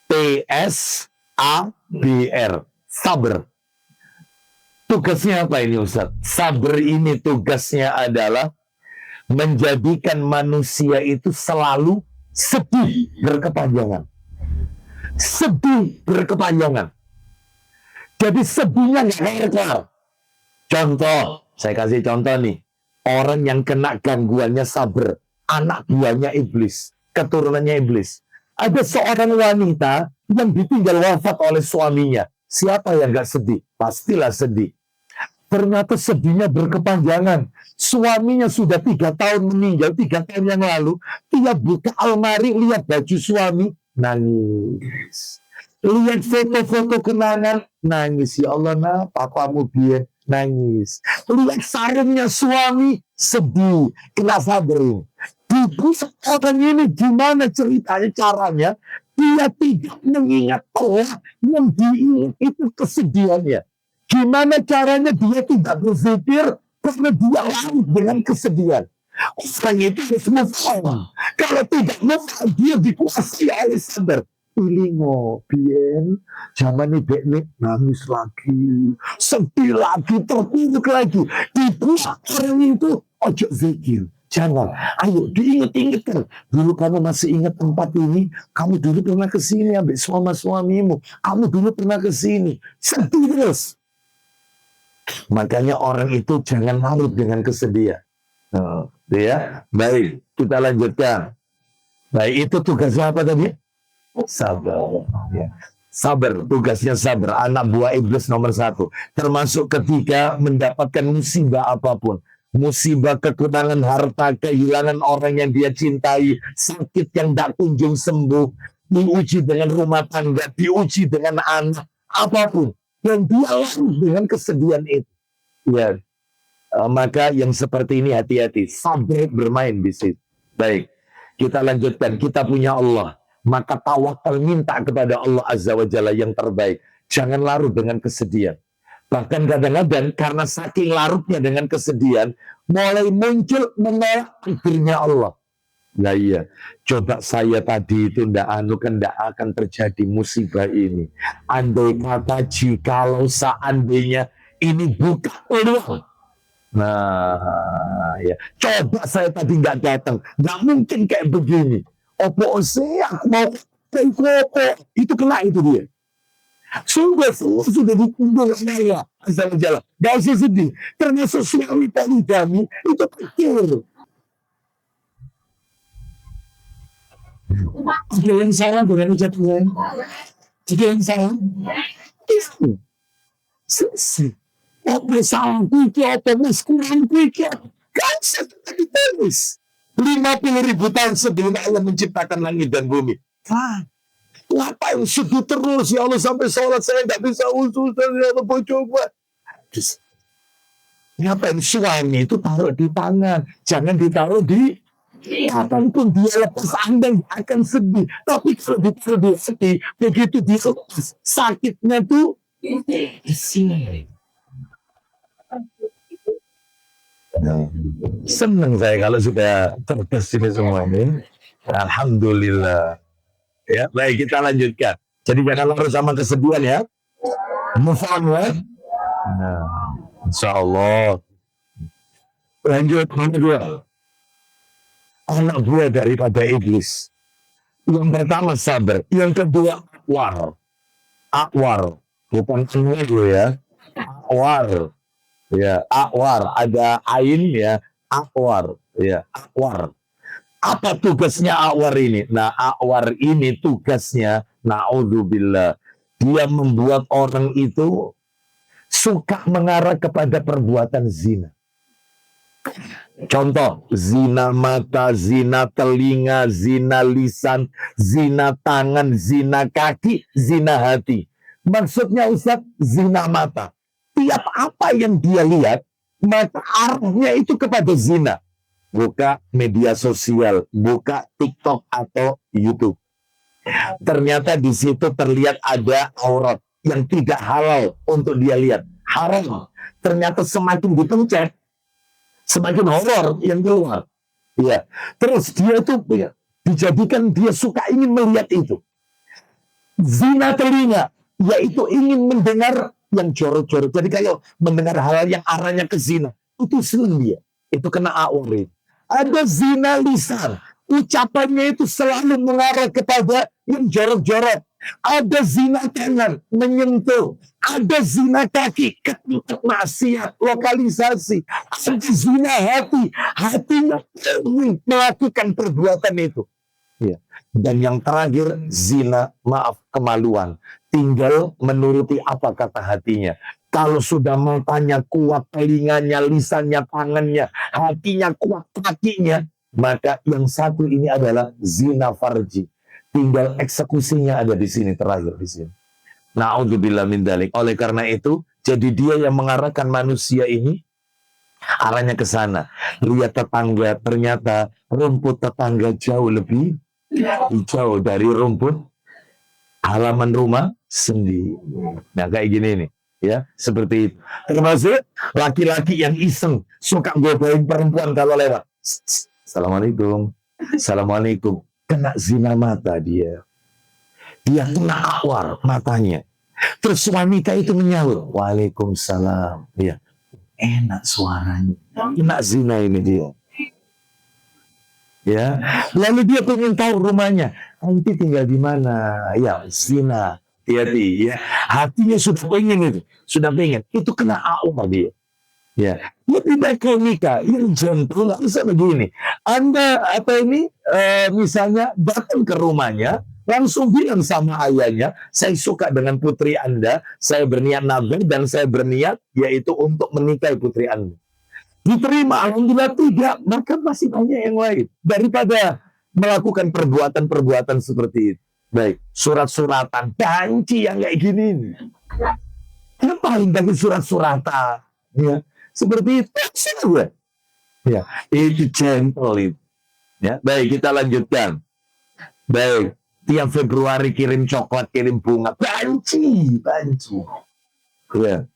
T-S-A-B-R. Sabar. Tugasnya apa ini Ustaz? Sabar ini tugasnya adalah menjadikan manusia itu selalu sedih berkepanjangan. Sedih berkepanjangan. Jadi sedihnya nggak kelar. Contoh. Saya kasih contoh nih. Orang yang kena gangguannya Sabr. Anak buahnya iblis. Keturunannya iblis. Ada seorang wanita yang ditinggal wafat oleh suaminya. Siapa yang gak sedih? Pastilah sedih. Ternyata sedihnya berkepanjangan. Suaminya sudah 3 tahun meninggal. 3 tahun yang lalu. Dia buka almari, lihat baju suami. Nangis. Lihat foto-foto kenangan. Nangis. Ya Allah, nah, papamu biar. Nangis. Lihat sarungnya suami, sedih, kena sabrin. Ibu orang ini gimana ceritanya, caranya dia tidak mengingat Allah yang diingat itu kesedihannya. Gimana caranya dia tidak berpikir karena dia larut dengan kesedihan. Orang itu harus move on. Kalau tidak move on, dia dikuasai oleh sabar. Ilingo, bien, zaman ini nek nangis lagi, sedih lagi, terpuruk lagi. Dibuat orang itu ojo zikir. Jangan, ayo diingat-ingatkan. Dulu kamu masih ingat tempat ini, kamu dulu pernah ke sini ambil suamimu, kamu dulu pernah ke sini. Sedih terus. Makanya orang itu jangan larut dengan kesedihan. Ya, baik, kita lanjutkan. Baik, itu tugasnya apa tadi? Sabar. Ya. Sabar, tugasnya sabar. Anak buah iblis nomor 1. Termasuk ketika mendapatkan musibah apapun. Musibah kekurangan harta, kehilangan orang yang dia cintai, sakit yang tak kunjung sembuh, diuji dengan rumah tangga, diuji dengan anak, apapun. Yang dia larut dengan kesedihan itu. Ya. Maka yang seperti ini hati-hati. Sabar bermain di situ. Baik, kita lanjutkan. Kita punya Allah. Maka tawakal, minta kepada Allah Azza wa Jalla yang terbaik. Jangan larut dengan kesedihan. Bahkan kadang-kadang karena saking larutnya dengan kesedihan, mulai muncul menolak takdirnya Allah. Nah iya, coba saya tadi itu ndak akan terjadi musibah ini. Andai kata jikalau seandainya ini bukan peluang. Nah, ya. Coba saya tadi nggak datang, nggak mungkin kayak begini. Opo saya mau kok itu kena itu dia. Sudah dikumpul saya, asal jalan. Gak usah sedih. Termasuk suami poligami itu kecil. Ada yang salah dengan ucapan. Ada yang salah. Itu. Selesai. Apa salah pikir, apa maskuran pikir. Kan saya ditulis. 50.000 tahun sebelum Allah menciptakan langit dan bumi. Ngapain sedih terus ya Allah sampai sholat saya nggak bisa usul saya mau coba. Ngapain suami itu taruh di tangan, jangan ditaruh di kapanpun dia lepas Anda akan sedih. Tapi kalau ditaruh di hati, begitu dia lepas sakitnya tuh di sini. Senang saya kalau sudah terkes ini semua ini. Alhamdulillah. Ya, baik kita lanjutkan. Jadi jangan larut sama kesedihan ya. Move on ya. Nah, insya Allah. Lanjut nomor 2. Anak buah daripada iblis. Yang pertama sabar. Yang kedua akwar. Akwar. Bukan semua dulu ya. Akwar. Ya, akwar. Ada ain ya. Akwar. Ya, akwar. Apa tugasnya akwar ini? Nah, akwar ini tugasnya, na'udzubillah, dia membuat orang itu suka mengarah kepada perbuatan zina. Contoh, zina mata, zina telinga, zina lisan, zina tangan, zina kaki, zina hati. Maksudnya Ustaz, zina mata. Tiap apa yang dia lihat, maka arahnya itu kepada zina. Buka media sosial, buka TikTok atau YouTube. Ternyata di situ terlihat ada aurat yang tidak halal untuk dia lihat. Haram. Ternyata semakin dipencet, semakin horor yang keluar. Ya. Terus dia itu ya, dijadikan dia suka ingin melihat itu. Zina telinga, yaitu ingin mendengar yang jorok-jorok. Jadi kayak mendengar hal yang arahnya ke zina. Itu senang dia. Itu kena aur. Ada zina lisan, ucapannya itu selalu mengarah kepada yang jorok-jorok. Ada zina tangan, menyentuh. Ada zina kaki, maksiat, lokalisasi. Ada zina hati, hatinya melakukan perbuatan itu. Ya. Dan yang terakhir, zina, maaf, kemaluan. Tinggal menuruti apa kata hatinya. Kalau sudah matanya kuat, telinganya, lisannya, tangannya, hatinya kuat, kakinya, maka yang satu ini adalah zina farji. Tinggal eksekusinya ada di sini, terakhir di sini. Na'udzubillah min dzalik. Oleh karena itu, jadi dia yang mengarahkan manusia ini arahnya ke sana. Lihat tetangga, ternyata rumput tetangga jauh lebih hijau dari rumput halaman rumah sendiri. Nah, kayak gini nih. Ya, seperti itu. Termasuk laki-laki yang iseng suka godain perempuan kalau lewat. Assalamualaikum. Assalamualaikum. Kena zina mata dia. Dia kena akwar matanya. Terus wanita itu menyahut. Waalaikumsalam. Ya, enak suaranya. Kena zina ini dia. Ya, lalu dia pengen tahu rumahnya. Nanti tinggal di mana? Ya, zina. Hati-hati, ya. Hatinya sudah pengen itu. Sudah pengen. Itu kena aumar dia. Ya. Lebih baik kau nikah. Yang jantung nggak bisa begini. Anda misalnya datang ke rumahnya, langsung bilang sama ayahnya, saya suka dengan putri Anda, saya berniat nazar dan saya berniat yaitu untuk menikahi putri Anda. Diterima, alhamdulillah tidak, maka masih banyak yang lain. Daripada melakukan perbuatan-perbuatan seperti itu. Baik, surat-suratan, banci yang kayak gini. Yang paling bagus surat-suratan. Ya. Seperti itu, gue. Ya, itu gentle itu. Ya, baik kita lanjutkan. Baik, tiap Februari kirim coklat, kirim bunga, banci. Ya,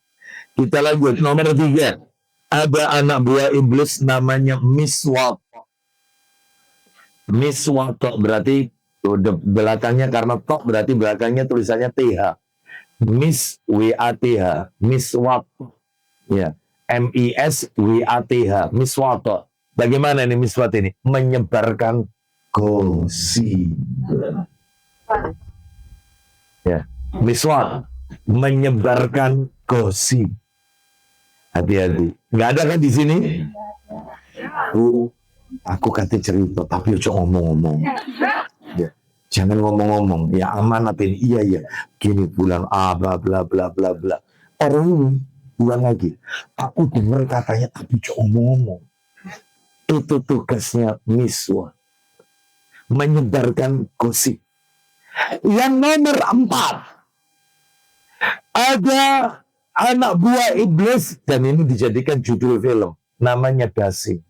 kita lanjut nomor 3. Ada anak buah iblis namanya Miswato. Miswato berarti belakangnya karena tok berarti belakangnya tulisannya TH. Miswath, Miswato. Ya, MISWATH, Miswato. Bagaimana ini Miswat ini? Menyebarkan gosip. Ya, Miswat menyebarkan gosip. Hati-hati. Nggak ada kan di sini? Aku kata cerita, tapi udah ngomong-ngomong. Ya, jangan ngomong-ngomong. Ya amanatin. Iya. Gini bulan A, bla bla bla bla bla. Orang ini bulan lagi. Aku dengar katanya, tapi udah ngomong-ngomong. Itu tugasnya Miswat. Menyebarkan gosip. Yang nomor 4. Ada anak buah iblis. Dan ini dijadikan judul film. Namanya Dasim.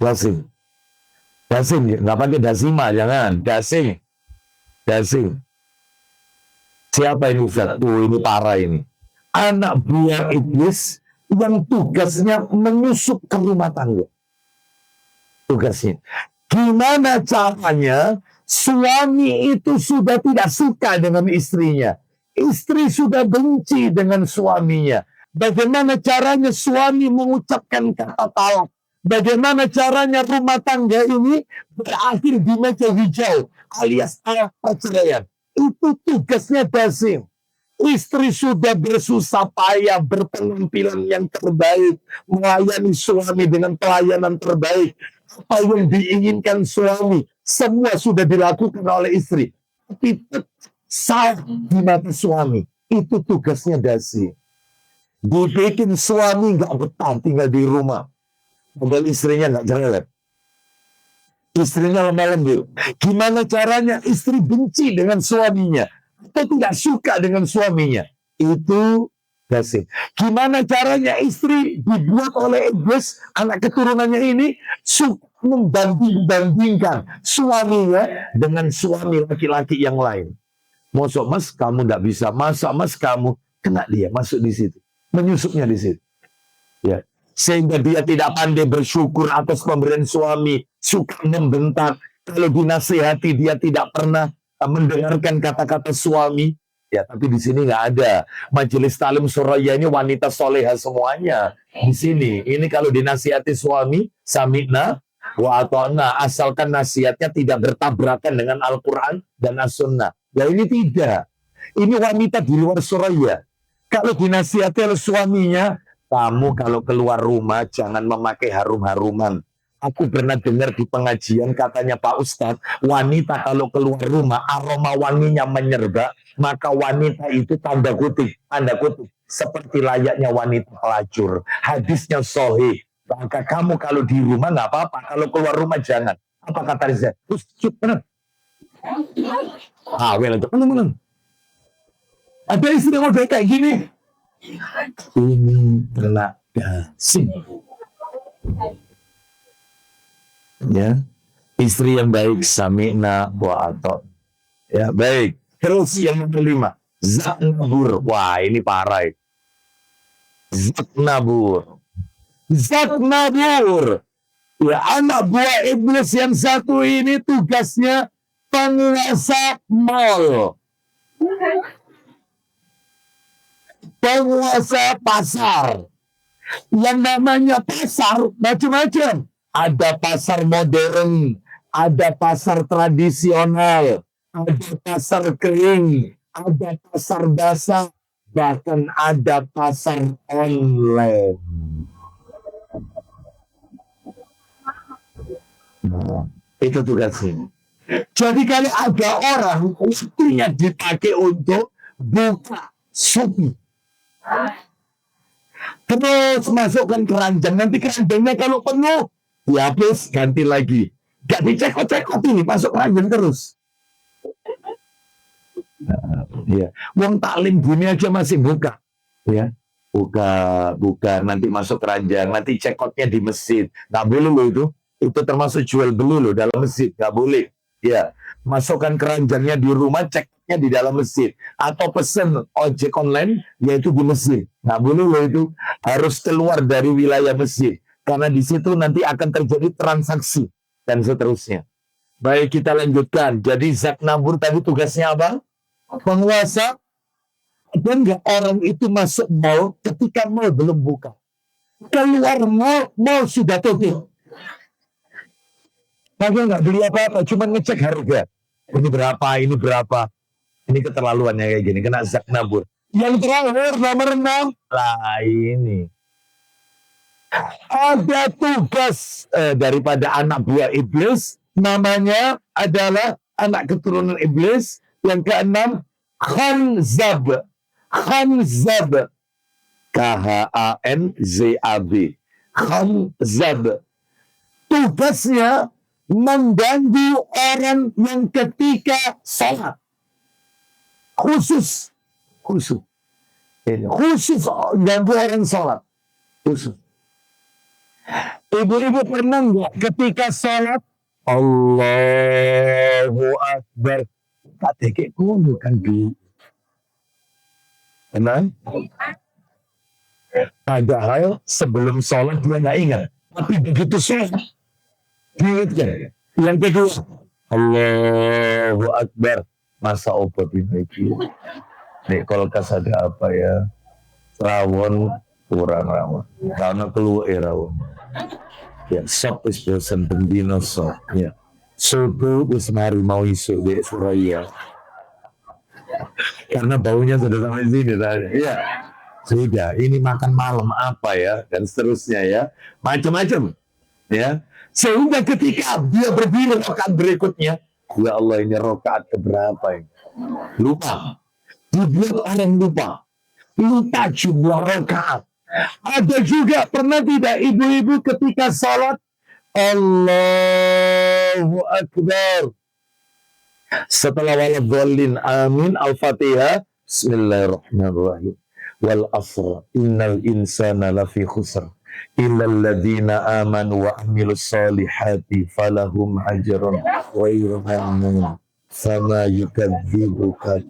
Dasim, nggak pakai Dasima, jangan. Dasim. Siapa ini Ustaz? Tuh, ini parah ini. Anak buah iblis yang tugasnya menyusup ke rumah tangga. Tugasnya. Gimana caranya suami itu sudah tidak suka dengan istrinya. Istri sudah benci dengan suaminya. Bagaimana caranya suami mengucapkan kata talak. Bagaimana caranya rumah tangga ini berakhir di meja hijau alias perceraian. Itu tugasnya Dasim. Istri sudah bersusah payah berpenampilan yang terbaik, melayani suami dengan pelayanan terbaik. Apa yang diinginkan suami semua sudah dilakukan oleh istri, tapi tetap salah di mata suami. Itu tugasnya Dasim. Dibikin suami nggak betah tinggal di rumah. Padahal istrinya nggak cerewet. Istrinya lemah lembut. Gimana caranya istri benci dengan suaminya atau tidak suka dengan suaminya? Itu Dasim. Gimana caranya istri dibuat oleh iblis, anak keturunannya ini suka membanding-bandingkan suaminya dengan suami laki-laki yang lain. Masuk mas kamu nggak bisa, masa mas kamu kena dia masuk di situ, menyusupnya di situ. Ya. Sehingga dia tidak pandai bersyukur atas pemberian suami, suka membentak. Kalau dinasihati dia tidak pernah mendengarkan kata-kata suami. Ya, tapi di sini nggak ada. Majelis Talim Suraya ini wanita soleha semuanya. Di sini, ini kalau dinasihati suami, sami'na wa ata'na, asalkan nasihatnya tidak bertabrakan dengan Al-Quran dan As-Sunnah. Ya ini tidak. Ini wanita di luar Suraya. Kalau dinasihati oleh suaminya, kamu kalau keluar rumah jangan memakai harum-haruman. Aku pernah dengar di pengajian katanya Pak Ustadz, wanita kalau keluar rumah aroma wanginya menyerba, maka wanita itu tanda kutip, seperti layaknya wanita pelacur. Hadisnya sahih. Maka kamu kalau di rumah nggak apa-apa, kalau keluar rumah jangan. Apa kata Riza? Terus benar. Ada istri model kayak gini. Ini kena Dasim. Ya, istri yang baik sami'na wa ata'na. Ya, baik. Terus yang kelima, zat nabur. Wah, ini parah. Zat nabur. Ya, anak buah iblis yang satu ini tugasnya penguasa mall. Penguasa pasar. Yang namanya pasar macam-macam. Ada pasar modern, ada pasar tradisional, ada pasar kering, ada pasar basah, bahkan ada pasar online. Nah, itu tugasnya. Jadi kalau ada orang waktunya dipakai untuk buka Shopee, terus masukkan keranjang, nanti keranjangnya kalau penuh habis ganti lagi, gak dicekot-cekot ini masuk keranjang terus. Ya, uang taklim gini aja masih buka, ya, buka nanti masuk keranjang, nanti cekotnya di masjid, nggak boleh loh itu. Itu termasuk jual beli loh dalam masjid, nggak boleh. Ya, masukkan keranjangnya di rumah, ceknya di dalam masjid. Atau pesen ojek online, yaitu di masjid. Nggak boleh loh itu, harus keluar dari wilayah masjid. Karena di situ nanti akan terjadi transaksi dan seterusnya. Baik, kita lanjutkan. Jadi zak nabur tadi tugasnya apa? Penguasa. Dan nggak orang itu masuk mall ketika mall belum buka. Keluar mall, mall sudah tutup. Maka nggak beli apa-apa, cuma ngecek harga. Ini berapa, ini berapa. Ini keterlaluannya kayak gini, kena zak nabur. Yang terakhir nomor 6. Lah ini. Ada tugas daripada anak buah iblis. Namanya adalah anak keturunan iblis. Yang keenam, Khanzab. Khanzab. Khanzab. Khanzab. Tugasnya mengganggu orang yang ketika sholat. Khusus ganggu orang sholat. Khusus. Ibu-ibu pernah nggak ketika sholat Allahu Akbar kayak kuno kan dulu. Kenal? Padahal sebelum sholat dia nggak ingat. Tapi begitu sholat diingatkan. Yang kedua Allahu Akbar. Masa obat ini nih kulkas ada apa ya? Rawon kurang rawon. Karena keluar rawon. Ya, sop is bosan bendino sop. Ya, subuh wis mari mau isu di Suraya. Karena baunya sudah sampai sini tadi. Ya, sudah. Ini makan malam apa ya? Dan seterusnya ya, macam-macam. Ya, sehingga ketika dia berdiri rakaat berikutnya, ya Allah ini rakaat keberapa ini? Lupa. Dibuat orang lupa. Lupa jumlah rakaat. Ada juga pernah tidak ibu-ibu ketika salat Allahu Akbar. Setelah waladhdallin amin al-Fatihah Bismillahirrahmanirrahim. Wal asr innal insana lafi khusr illa alladhina amanu wa amilus salihati falahum ajrun ghairu mamnun fama yukadzibuka.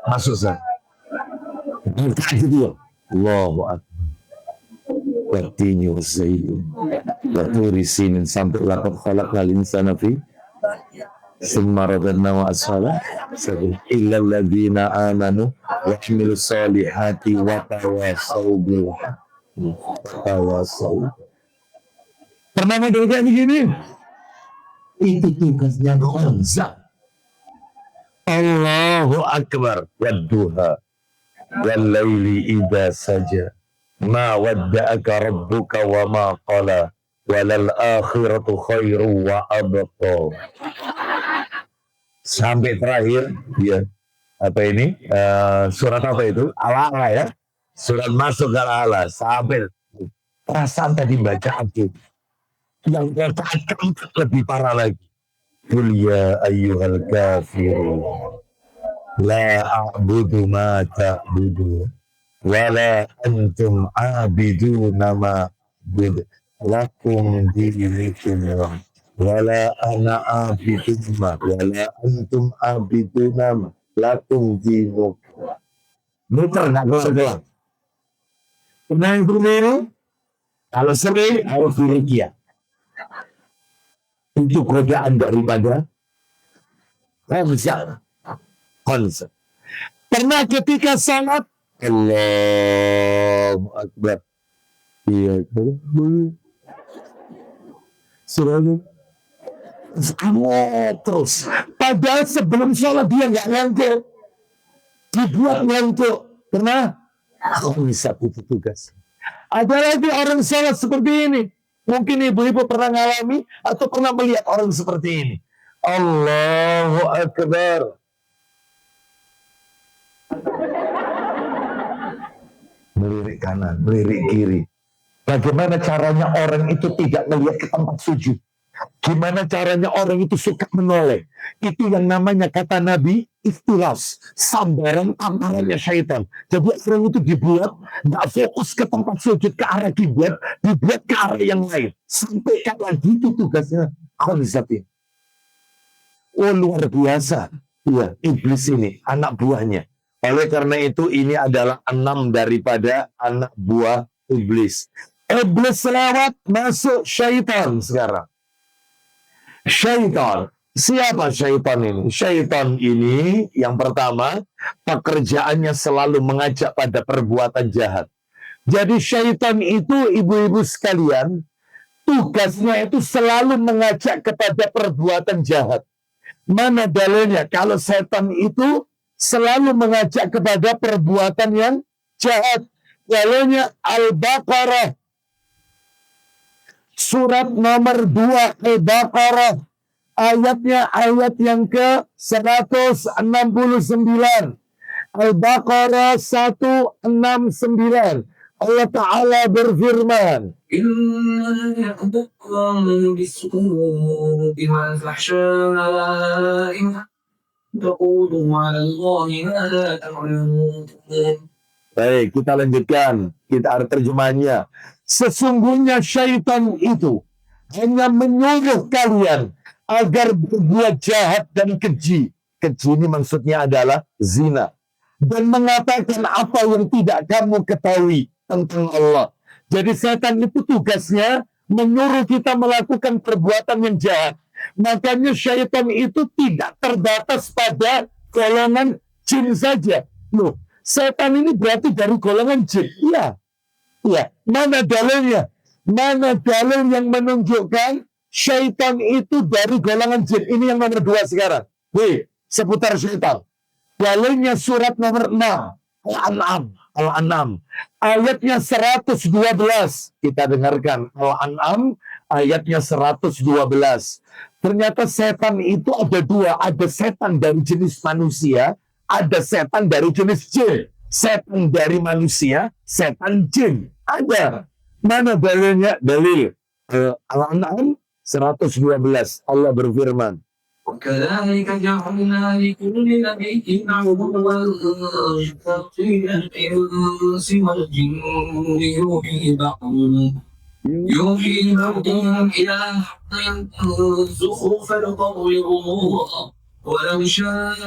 Masuk sah. Allahu Akbar. Watini waszaitun wa turi sinin sampai laqad khalaqnal insana fi summa radadna wa asfala illa alladhina amanu wa amilus salihati wa tawasaw bil tawasaw. Pernah mendengar begini? Itu tugasnya Khanzab. Allahu Akbar. Wadduha wal laili idza saja ma wadda'aka rabbuka wa ma qala walal akhiratu khairu wa abqa. Sampai terakhir ya, apa ini surat apa itu, Al-A'la ya, surat masuk ke Al-A'la sampai perasaan tadi baca itu yang keempat lebih parah lagi. Qul ya ayyuhal kafirun la a'budu ma ta'budu wala antum abiduna ma a'budu lakum dinukum wala ana abidun ma wala antum abiduna ma lakum dinukum. Muter nggak keluar. Pernah yang ini? Kalau sering harus dirikia. Itu godaan daripada konsep. Pernah ketika salat Allahu Akbar. Iya, selalu terus. Padahal sebelum sholat dia nggak ngantuk, dibuat ngantuk. Pernah? Aku bisa putus tugas. Ada lagi orang sholat seperti ini. Mungkin ibu-ibu pernah ngalami atau pernah melihat orang seperti ini. Allahu Akbar. Melirik kanan, melirik kiri. Bagaimana caranya orang itu tidak melihat ke tempat sujud? Gimana caranya orang itu suka menoleh? Itu yang namanya kata Nabi ikhtilas, sambaran amalannya syaitan. Jadi orang itu dibuat nggak fokus ke tempat sujud ke arah kiblat, dibuat ke arah yang lain. Sampai kapan gitu tugasnya Khanzab. Oh luar biasa. Iya, iblis ini anak buahnya. Oleh karena itu ini adalah 6 daripada anak buah iblis. Iblis lewat masuk syaitan sekarang. Syaitan. Siapa syaitan ini? Syaitan ini yang pertama, pekerjaannya selalu mengajak pada perbuatan jahat. Jadi syaitan itu ibu-ibu sekalian, tugasnya itu selalu mengajak kepada perbuatan jahat. Mana dalilnya? Kalau setan itu selalu mengajak kepada perbuatan yang jahat. Dalilnya Al-Baqarah. Surat nomor 2 Al-Baqarah, ayatnya ayat yang ke-169. Al-Baqarah 169. Allah Ta'ala berfirman, إنما يأمركم بالسوء والفحشاء تقولوا على الله ما لا تعلمون. baik, kita lanjutkan. Kita ada terjemahannya. Sesungguhnya syaitan itu hanya menyuruh kalian agar berbuat jahat dan keji. Keji ini maksudnya adalah zina. Dan mengatakan apa yang tidak kamu ketahui tentang Allah. Jadi setan itu tugasnya menyuruh kita melakukan perbuatan yang jahat. Makanya syaitan itu tidak terbatas pada golongan jin saja. Loh, setan ini berarti dari golongan jin. Iya. Iya. Mana dalilnya? Mana dalil yang menunjukkan syaitan itu dari golongan jin? Ini yang nomor 2 sekarang. Wih, seputar syaitan. Dalilnya surat nomor 6. Al-An'am. Al-An'am. Ayatnya 112. Kita dengarkan. Al-An'am ayatnya 112. Ternyata setan itu ada 2. Ada setan dari jenis manusia. Ada setan dari jenis jin. Setan dari manusia, setan jin. Ada. Mana dalilnya? Dalil. Al-An'am 112. Allah berfirman. وكذلك جعلنا لكل نبي عدوا شياطين الإنس والجن يوحي بعضهم إلى بعض زخرف القول غرورا ولو شاء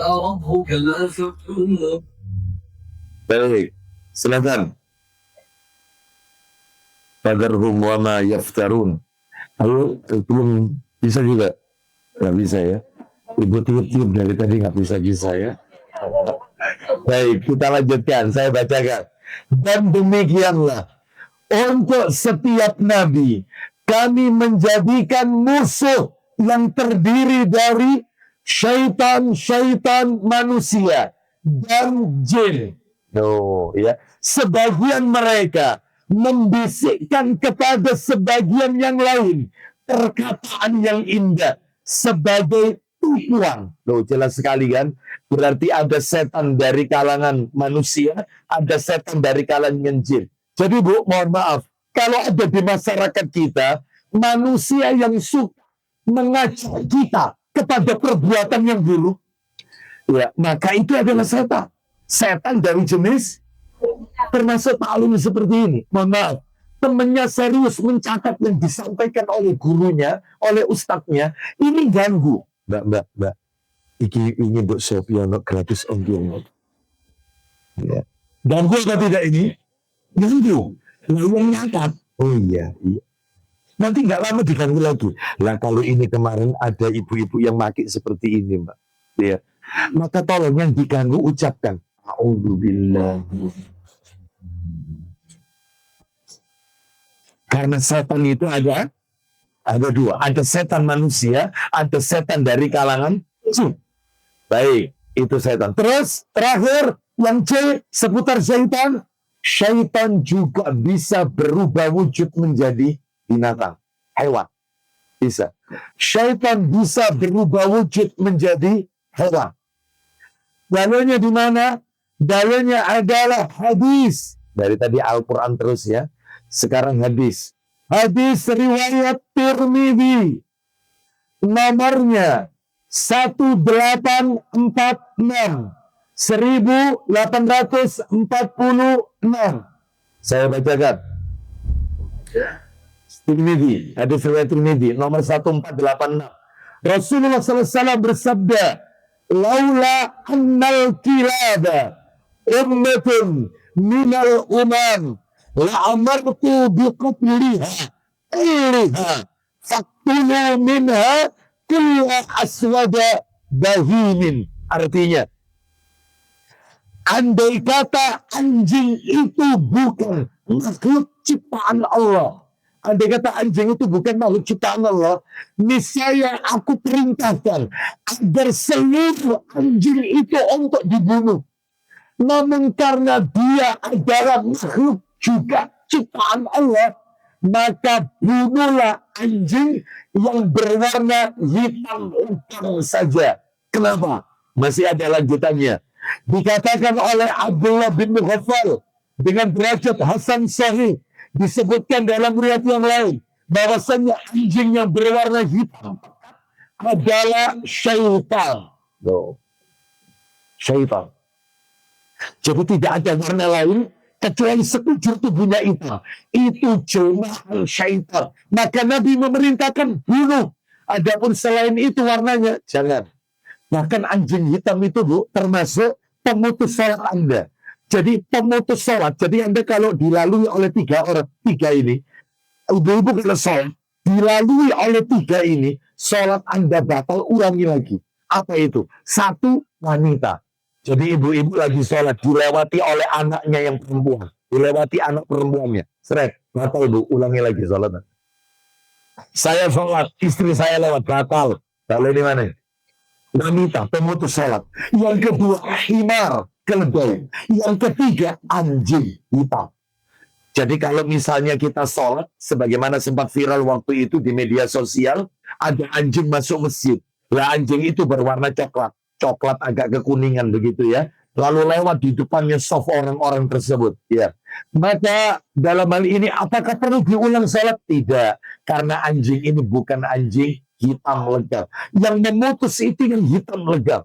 ربك ما فعلوه. Baik, silakan. Fadarhum wa ma yaftarun. Halo, belum bisa juga? Nggak bisa ya? Ibu tiup-tiup dari tadi nggak bisa ya? Baik, kita lanjutkan. Saya bacakan. Dan demikianlah untuk setiap nabi kami menjadikan musuh yang terdiri dari syaitan manusia dan jin. Oh, ya. Sebagian mereka membisikkan kepada sebagian yang lain perkataan yang indah sebagai tipuan. Loh, jelas sekali kan? Berarti ada setan dari kalangan manusia, ada setan dari kalangan jin. Jadi Bu, mohon maaf, kalau ada di masyarakat kita manusia yang suka mengajak kita kepada perbuatan yang buruk, ya, maka itu adalah setan. Setan dari jenis termasuk taklum seperti ini. Mohon maaf, temennya serius mencatat yang disampaikan oleh gurunya, oleh ustadznya, ini ganggu. Mbak, ini untuk Sofiono gratis ongkir. Ya. Ganggu atau tidak ini? Ganggu. Lalu yang nyatat. Oh iya. Nanti nggak lama diganggu lagi. Lah kalau ini kemarin ada ibu-ibu yang maki seperti ini, Mbak. Ya. Maka tolong yang diganggu ucapkan. A'udzubillah. Karena setan itu ada 2. Ada setan manusia, ada setan dari kalangan jin. Baik, itu setan. Terus terakhir yang C seputar syaitan. Syaitan juga bisa berubah wujud menjadi binatang, hewan. Bisa. Syaitan bisa berubah wujud menjadi hewan. Dalilnya di mana? Dalilnya adalah hadis. Dari tadi Al-Quran terus ya. Sekarang hadis. Hadis riwayat Tirmidzi nomornya 1846 1846. Saya bacakan. Tirmidzi, hadis riwayat Tirmidzi nomor 1486. Rasulullah SAW bersabda, "Laula annal kilada ummatun minal umam la amartu biqatliha illiha faqtulu minha kulla aswada bahimin." Artinya, andai kata anjing itu bukan makhluk ciptaan Allah, andai kata anjing itu bukan makhluk ciptaan Allah, niscaya aku perintahkan agar seluruh anjing itu untuk dibunuh. Namun karena dia adalah makhluk juga ciptaan Allah, maka bunuhlah anjing yang berwarna hitam saja. Kenapa? Masih ada lanjutannya. Dikatakan oleh Abdullah bin Mughaffal dengan derajat Hasan Sahih, disebutkan dalam riwayat yang lain bahwasanya anjing yang berwarna hitam adalah syaitan. Syaitan. Jadi tidak ada warna lain kecuali sekujur tubuhnya hitam. Itu jelmaan syaitan. Maka Nabi memerintahkan bunuh. Adapun selain itu warnanya jangan. Bahkan anjing hitam itu, Bu, termasuk pemutus sholat Anda. Jadi pemutus sholat. Jadi Anda kalau dilalui oleh tiga ini, ibu-ibu kalau sholat, dilalui oleh tiga ini, sholat Anda batal, ulangi lagi. Apa itu? Satu, wanita. Jadi ibu-ibu lagi sholat, dilewati oleh anaknya yang perempuan. Dilewati anak perempuannya. Seret, batal, Bu, ulangi lagi sholat. Saya sholat, istri saya lewat, batal. Kalau di mana? Wanita, pemutus sholat. Yang kedua, himar, keledai. Yang ketiga, anjing hitam. Jadi kalau misalnya kita sholat, sebagaimana sempat viral waktu itu di media sosial, ada anjing masuk masjid. Lah anjing itu berwarna coklat. Coklat agak kekuningan begitu ya. Lalu lewat di depannya soft orang-orang tersebut. Ya. Maka dalam hal ini apakah perlu diulang sholat? Tidak. Karena anjing ini bukan anjing hitam legam. Yang memutus itu yang hitam legam.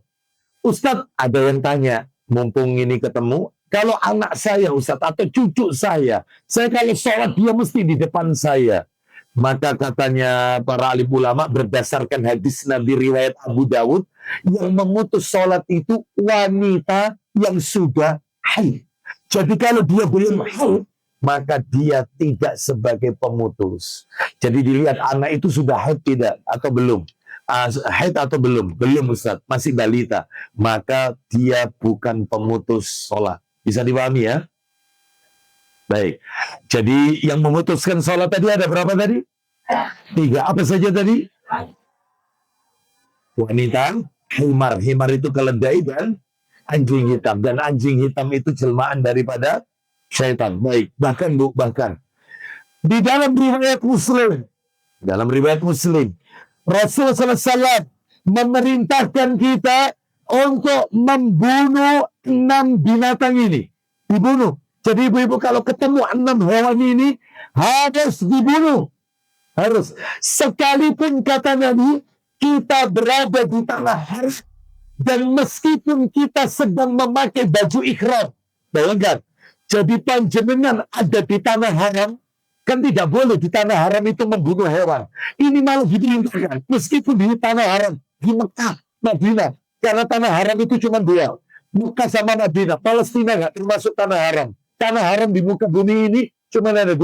Ustadz, ada yang tanya, mumpung ini ketemu, kalau anak saya Ustadz atau cucu saya kalau sholat dia mesti di depan saya. Maka katanya para alim ulama berdasarkan hadis Nabi riwayat Abu Dawud, yang memutus sholat itu wanita yang sudah haid. Jadi kalau dia belum haid, maka dia tidak sebagai pemutus. Jadi dilihat anak itu sudah haid tidak atau belum. Haid atau belum? Belum Ustaz, masih balita. Maka dia bukan pemutus sholat. Bisa dipahami ya? Baik. Jadi yang memutuskan sholat tadi ada berapa tadi? 3. Apa saja tadi? Wanita, himar. Himar itu keledai dan anjing hitam. Dan anjing hitam itu jelmaan daripada syaitan. Baik. Bahkan Bu, bahkan di dalam riwayat Muslim, Rasulullah SAW memerintahkan kita untuk membunuh 6 binatang ini. Dibunuh. Jadi ibu-ibu kalau ketemu 6 hewan ini harus dibunuh. Harus. Sekalipun kata Nabi, kita berada di tanah haram dan meskipun kita sedang memakai baju ihram. Bayangkan. Jadi panjenengan ada di tanah haram, kan tidak boleh di tanah haram itu membunuh hewan. Ini malah diperintahkan. Meskipun di tanah haram, di Mekah, Madinah. Karena tanah haram itu cuma 2. Mekah sama Madinah. Palestina nggak termasuk tanah haram. Tanah haram di muka bumi ini cuma ada 2.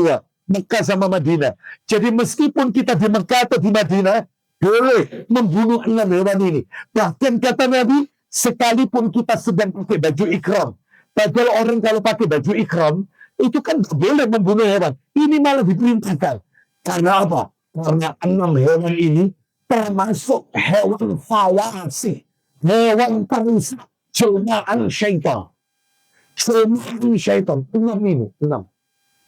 Mekah sama Madinah. Jadi meskipun kita di Mekah atau di Madinah, boleh membunuh 6 hewan ini. Bahkan kata Nabi, sekalipun kita sedang pakai baju ikram. Padahal orang kalau pakai baju ikram, itu kan boleh membunuh hewan. Ini malah diperintahkan. Karena apa? Karena 6 hewan ini termasuk hewan fawasi. Hewan perusak. Jelmaan syaitan. Jelmaan syaitan. 6 ini. 6.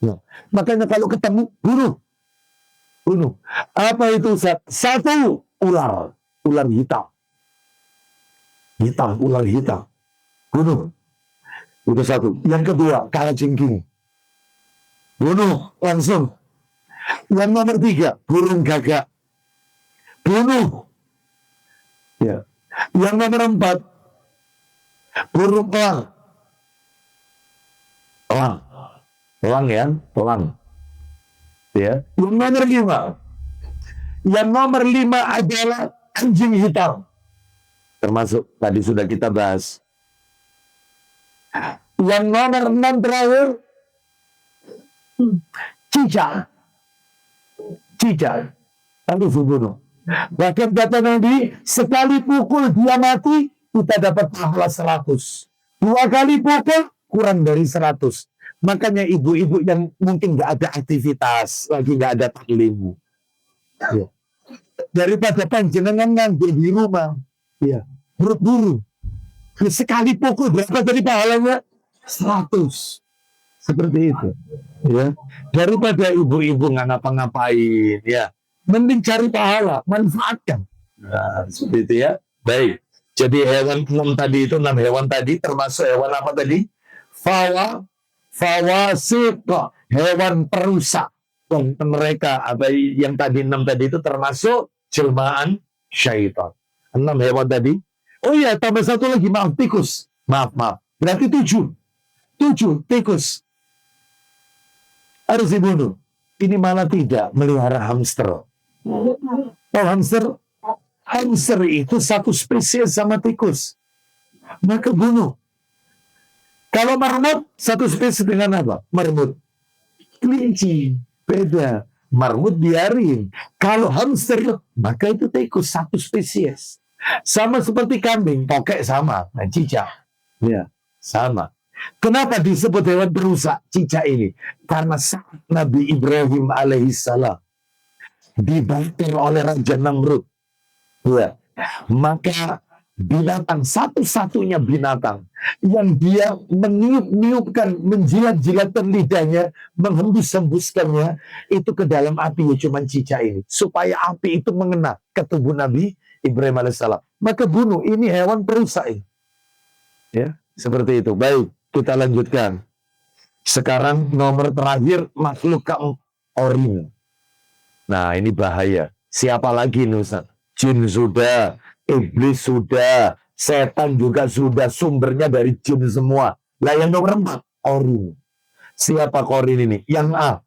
Nah, makanya kalau ketemu, bunuh. Bunuh. Apa itu Ustaz? 1, ular. Ular hitam. Ular hitam. Bunuh. Itu 1. Yang kedua, kalajengking. Bunuh langsung. Yang nomor 3, burung gagak. Bunuh. Ya. Yang nomor 4, burung elang. Elang. Elang ya, elang. Ya. Yang nomor 5. Yang nomor 5 adalah anjing hitam. Termasuk tadi sudah kita bahas. Yang nomor 6 terakhir, cicak. Cicak. Lalu dibunuh. Bahkan kata Nabi, sekali pukul dia mati, kita dapat pahala 100. 2 kali pukul, kurang dari 100. Makanya ibu-ibu yang mungkin nggak ada aktivitas, lagi nggak ada taklim, ya, daripada panjenengan nganggur di rumah, ya, buru-buru. Sekali pukul berapa tadi pahalanya? 100. Seperti itu. Ya. Daripada ibu-ibu nggak ngapa-ngapain, ya, mending cari pahala, manfaatkan. Nah, seperti itu ya. Baik. Jadi hewan 6 tadi itu, 6 hewan tadi termasuk hewan apa tadi? Fawasiq, hewan perusak. Mereka apa yang tadi 6 tadi itu termasuk jelmaan syaitan. 6 hewan tadi. Oh iya, tambah 1 lagi, maaf, tikus. Maaf. Berarti 7 tikus. Harus dibunuh. Ini malah tidak melihara hamster. Oh, hamster? Hamster itu satu spesies sama tikus. Maka bunuh. Kalau marmut, satu spesies dengan apa? Marmut. Kelinci. Beda. Marmut biarin. Kalau hamster, maka itu tikus, satu spesies. Sama seperti kambing, tokek sama. Nah, cicak. Ya, sama. Kenapa disebut hewan perusak cicak ini? Karena saat Nabi Ibrahim alaihissalam dibakar oleh Raja Namrud, ya, maka binatang satu-satunya binatang yang dia meniup-niupkan, menjilat-jilatkan lidahnya, menghembus-hembuskannya itu ke dalam api, ya cuma cicak ini, supaya api itu mengena ke tubuh Nabi Ibrahim alaihissalam. Maka bunuh, ini hewan perusak ini. Ya, seperti itu. Baik, kita lanjutkan. Sekarang nomor terakhir, makhluk orin. Nah, ini bahaya. Siapa lagi nih Ustaz? Jin sudah, iblis sudah, setan juga sudah, sumbernya dari jin semua. Lah yang nomor 4, orin. Siapa korin ini? Yang A.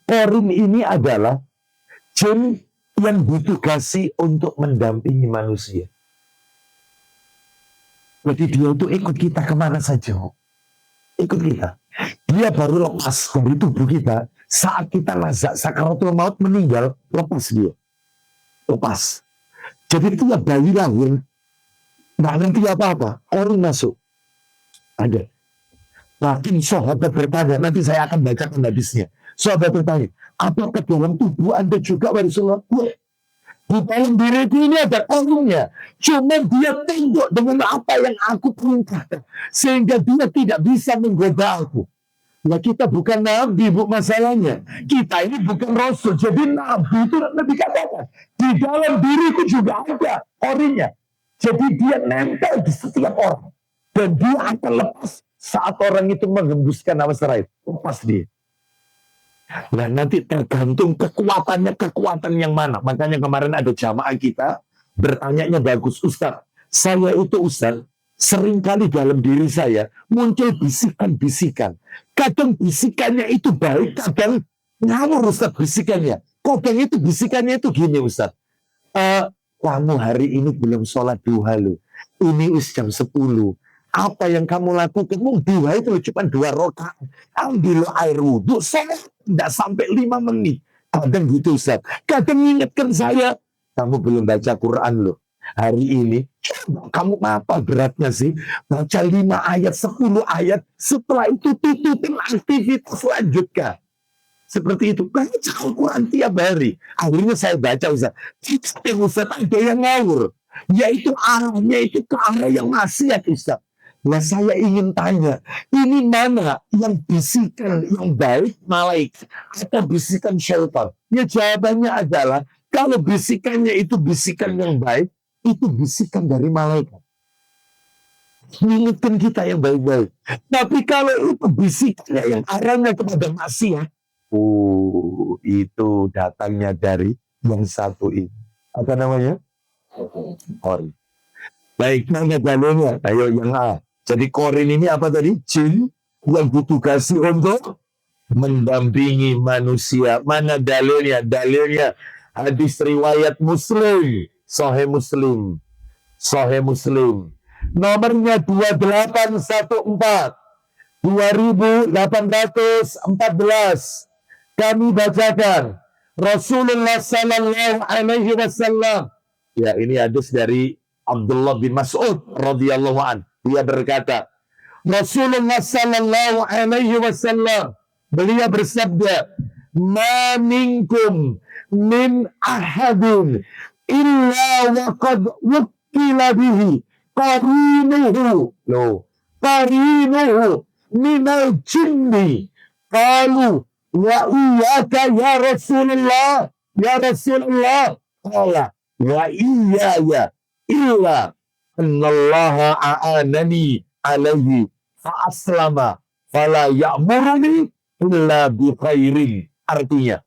Korin ini adalah jin yang ditugasi untuk mendampingi manusia. Jadi dia itu ikut kita kemana saja. Ikut kita. Dia baru lepas dari tubuh kita saat kita lazat sakaratul maut, meninggal, lepas dia. Lepas. Jadi itu ya bayi lahir, nggak ngerti apa-apa, orang masuk. Ada. Bahkan sahabat bertanya, nanti saya akan bacakan hadisnya. Sahabat bertanya, apakah dalam tubuh Anda juga Rasulullah? Di dalam diriku ini ada orangnya. Cuma dia tunduk dengan apa yang aku perintahkan. Sehingga dia tidak bisa menggoda aku. Nah, kita bukan nabi, bu, masalahnya. Kita ini bukan rasul. Jadi nabi itu Nabi katakan, di dalam diriku juga ada orinya. Jadi dia nempel di setiap orang. Dan dia akan lepas saat orang itu menghembuskan nafas terakhir. Lepas dia. Nah, nanti tergantung kekuatan yang mana. Makanya kemarin ada jamaah kita bertanya bagus, Ustaz. Saya itu Ustaz, seringkali dalam diri saya muncul bisikan-bisikan. Kadang bisikannya itu baik, kadang ngawur Ustaz bisikannya. Kadang itu bisikannya itu gini Ustaz. Kamu hari ini belum sholat duha loh. Ini jam 10. Apa yang kamu lakukan? Duha itu cuma 2 rakaat. Ambil air wudhu, sholat tidak sampai 5 menit. Kadang gitu Ustaz. Kadang ingatkan saya, kamu belum baca Quran loh. Hari ini, kamu apa beratnya sih? Baca 5 ayat, 10 ayat. Setelah itu tutupin aktivitas, lanjutkan. Seperti itu. Baca Al-Quran tiap hari. Akhirnya saya baca Ustaz. Ustaz ada yang ngawur. Yaitu arahnya itu ke arah yang maksiat Ustaz. Nah, saya ingin tanya, ini mana yang bisikan yang baik malaikat atau bisikan syaitan? Ya jawabannya adalah, kalau bisikannya itu bisikan yang baik, itu bisikan dari malaikat. Mengingatkan kita yang baik-baik. Tapi kalau itu bisikannya yang arahnya kepada maksiat, Itu datangnya dari yang satu ini. Apa namanya? Korin. Baik, mana dalilnya? Ayo yang A. Jadi korin ini apa tadi? Jin yang ditugasi untuk mendampingi manusia. Mana dalilnya? Dalilnya hadis riwayat Muslim, Sahih Muslim. Sahih Muslim. Nomornya 2814. 2814. Kami bacakan. Rasulullah sallallahu alaihi wasallam. Ya, ini hadis dari Abdullah bin Mas'ud radhiyallahu an. Dia berkata, Rasulullah sallallahu alaihi wasallam, beliau bersabda, "Ma minkum min ahadin illa waqad wukkila bihi qarinuhu." Loh, qarinuhu minal jinni. Qalu wa iyyaka ya Rasulullah, ya Rasulullah. Qala wa iyaya illa annallaha a'anani alaihi fa aslama fala ya'muruni illa bi khairin. Artinya,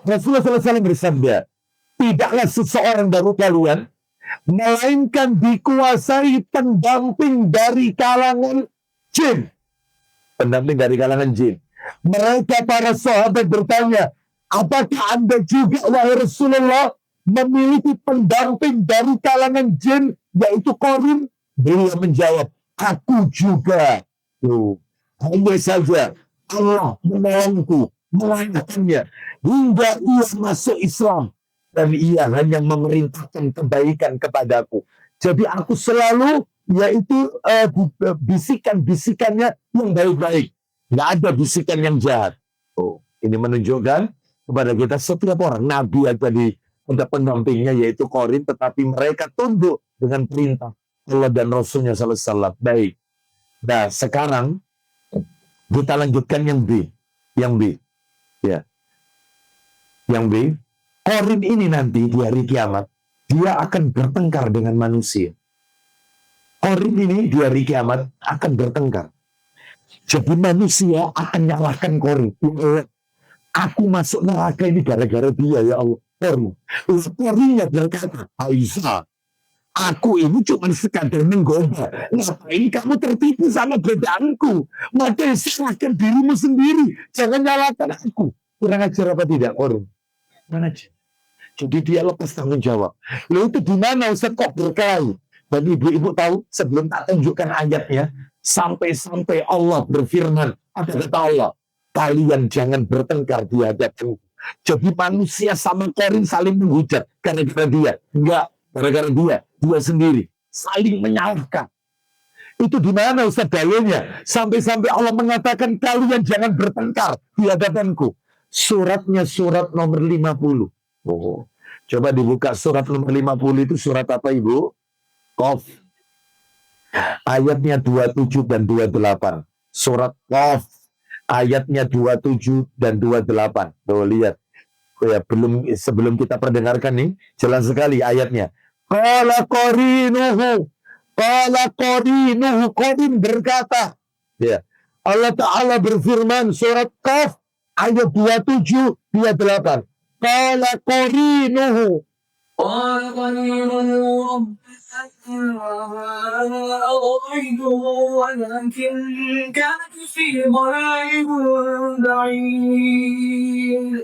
Rasulullah SAW bersabda, tidaklah seseorang dari kalian melainkan dikuasai pendamping dari kalangan jin. Pendamping dari kalangan jin. Mereka para sahabat bertanya, apakah Anda juga, wahai Rasulullah, memiliki pendamping dari kalangan jin, yaitu korin? Beliau menjawab, aku juga. Hanya saja Allah menolongku, melahirkannya hingga ia masuk Islam. Dan ia hanya memerintahkan kebaikan kepadaku. Jadi aku selalu, yaitu bisikan-bisikannya yang baik-baik. Nggak ada bisikan yang jahat. Ini menunjukkan kepada kita setiap orang. Nabi ada di pendampingnya yaitu korin, tetapi mereka tunduk dengan perintah Allah dan Rasulnya SAW. Baik. Nah, sekarang kita lanjutkan yang B. Yang B. Ya. Yang B. Korin ini nanti di hari kiamat, dia akan bertengkar dengan manusia. Korin ini di hari kiamat akan bertengkar. Jadi manusia akan nyalahkan korin. Aku masuk neraka ini gara-gara dia, ya Allah. Korinnya berkata, Aisyah, aku ini cuma sekadar menggoda. Ngapain kamu tertipu sama godaanku? Maka serahkan dirimu sendiri. Jangan nyalahkan aku. Kurang ajar apa tidak, korin? Kurang ajar. Jadi dia lepas tanggung jawab. Lalu itu di mana Ustaz kok berkelahi? Dan ibu-ibu tahu sebelum tak tunjukkan ayatnya, sampai-sampai Allah berfirman, ada kata Allah, kalian jangan bertengkar di hadapanku. Jadi manusia sama korin saling menghujat gara-gara dia. Enggak, gara-gara dia sendiri saling menyalahkan. Itu di mana Ustaz dalilnya? Sampai-sampai Allah mengatakan kalian jangan bertengkar di hadapanku. Suratnya surat nomor 50. Coba dibuka surat nomor 50 itu surat apa Ibu? Qaf. Ayatnya 27 dan 28. Surat Qaf. Ayatnya 27 dan 28. Tuh lihat. Ya, sebelum kita perdengarkan nih, jelas sekali ayatnya. Qala qarinuhu. Qala qarinuhu. Qarin berkata. Ya. Allah Ta'ala berfirman surat Qaf ayat 27 28. Qala qarinuhu. قال قرينه رب أغويته ولكن كانت في ضلال بعيد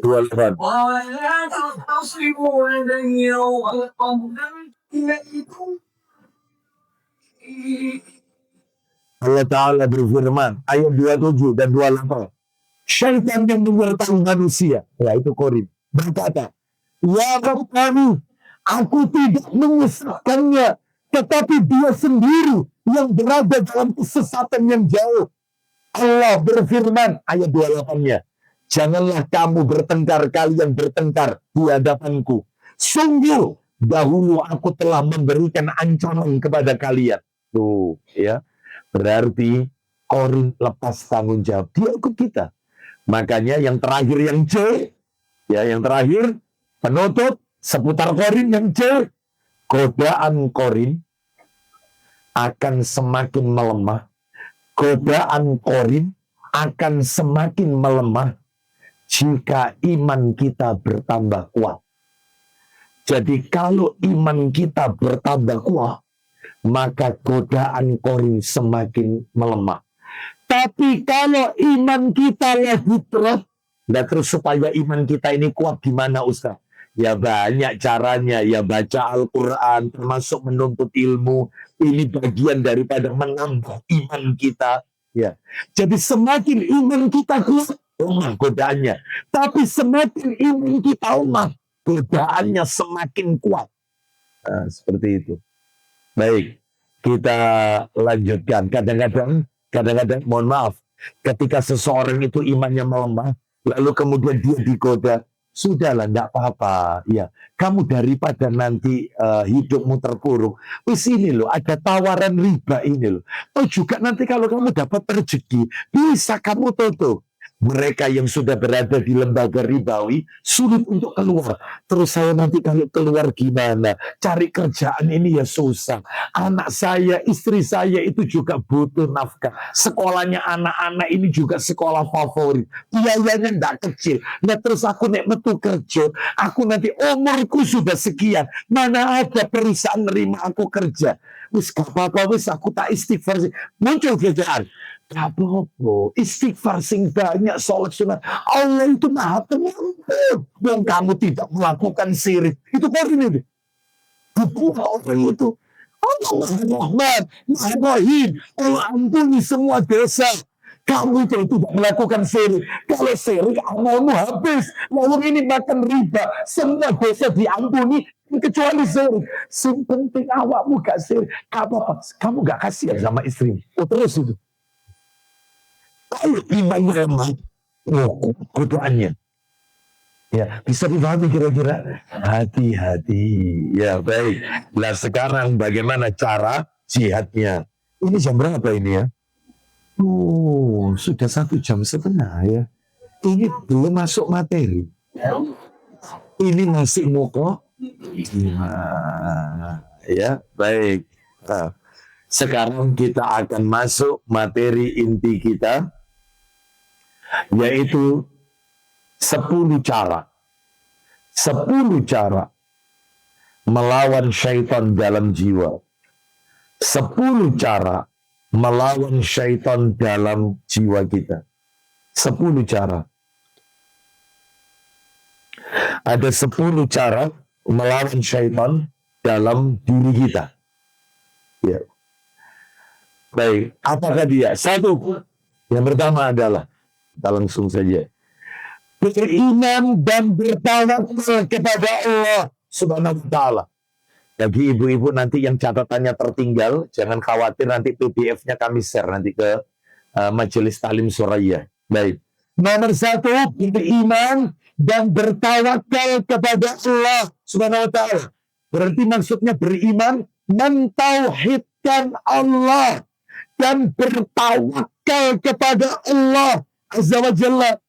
قال لا تختصموا لدي وقد قدمت إليكم. Allah Ta'ala berfirman ayat 27 dan 28. Syaitan yang menyertai manusia, yaitu korin, berkata, ya Rabb kami, aku tidak menyesatkannya, tetapi dia sendiri yang berada dalam kesesatan yang jauh. Allah berfirman, ayat 28-nya, janganlah kamu bertengkar, kalian bertengkar di hadapanku. Sungguh, dahulu aku telah memberikan ancaman kepada kalian. Tuh, ya. Berarti, korin lepas tanggung jawab. Dia ikut kita. Makanya yang terakhir yang C, ya yang terakhir, penutup, seputar korin yang C, godaan korin akan semakin melemah. Godaan korin akan semakin melemah jika iman kita bertambah kuat. Jadi kalau iman kita bertambah kuat, maka godaan korin semakin melemah. Tapi kalau iman kita lagi drop, nah terus supaya iman kita ini kuat gimana Ustaz? Ya banyak caranya, ya baca Al-Quran, termasuk menuntut ilmu. Ini bagian daripada menambah iman kita. Ya, jadi semakin iman kita kuat, lemah godaannya. Tapi semakin iman kita lemah, godaannya semakin kuat. Nah, seperti itu. Baik, kita lanjutkan. Kadang-kadang, mohon maaf, ketika seseorang itu imannya melemah, lalu kemudian dia digoda, sudahlah, enggak apa-apa. Ya, kamu daripada nanti hidupmu terpuruk, wis ini loh, ada tawaran riba ini loh. Oh juga nanti kalau kamu dapat rezeki, bisa kamu tutup. Mereka yang sudah berada di lembaga ribawi sulit untuk keluar. Terus saya nanti kalau keluar gimana? Cari kerjaan ini ya susah. Anak saya, istri saya itu juga butuh nafkah. Sekolahnya anak-anak ini juga sekolah favorit. Biayanya enggak kecil. Nah terus aku nek metu kerja, aku nanti umurku sudah sekian. Mana ada perusahaan nerima aku kerja? Wis gak apa-apa, wis aku tak istighfar sih. Muncul kerjaan. Gak apa-apa, istighfar sing banyak, sholat sunat. Allah itu maha pengampun. Dan kamu tidak melakukan syirik. Itu korin itu. Bukan orang itu. Allah maha rahman, maha rahim. Allah ampuni semua dosa. Kamu itu tidak melakukan syirik. Kalau syirik, amalmu habis. Lalu ini makan riba. Semua dosa diampuni. Kecuali syirik. Yang penting awakmu gak syirik. Gak apa-apa. Kamu gak kasihan sama istrimu. Oh terus itu. Kalau imannya lemah, godaannya. Ya, bisa dipahami kira-kira. Hati-hati. Ya, baik. Nah, sekarang bagaimana cara jihadnya? Ini jam berapa ini ya? Oh, sudah 1 jam setengah ya. Ini belum masuk materi. Ini masih moko. Ya, baik. Nah, sekarang kita akan masuk materi inti kita, yaitu 10 cara. 10 cara melawan syaitan dalam jiwa. 10 cara melawan syaitan dalam jiwa kita. 10 cara. Ada 10 cara melawan syaitan dalam diri kita. Ya. Baik, apakah dia? 1. Yang pertama adalah, kita langsung saja, beriman dan bertawakal kepada Allah Subhanahu wa Ta'ala. Bagi ibu-ibu nanti yang catatannya tertinggal, jangan khawatir, nanti PDF-nya kami share nanti ke Majelis Talim Suraya. Baik. Nomor 1, beriman dan bertawakal kepada Allah Subhanahu wa Ta'ala. Berarti maksudnya beriman, mentauhidkan Allah dan bertawakal kepada Allah Azza wa Jalla.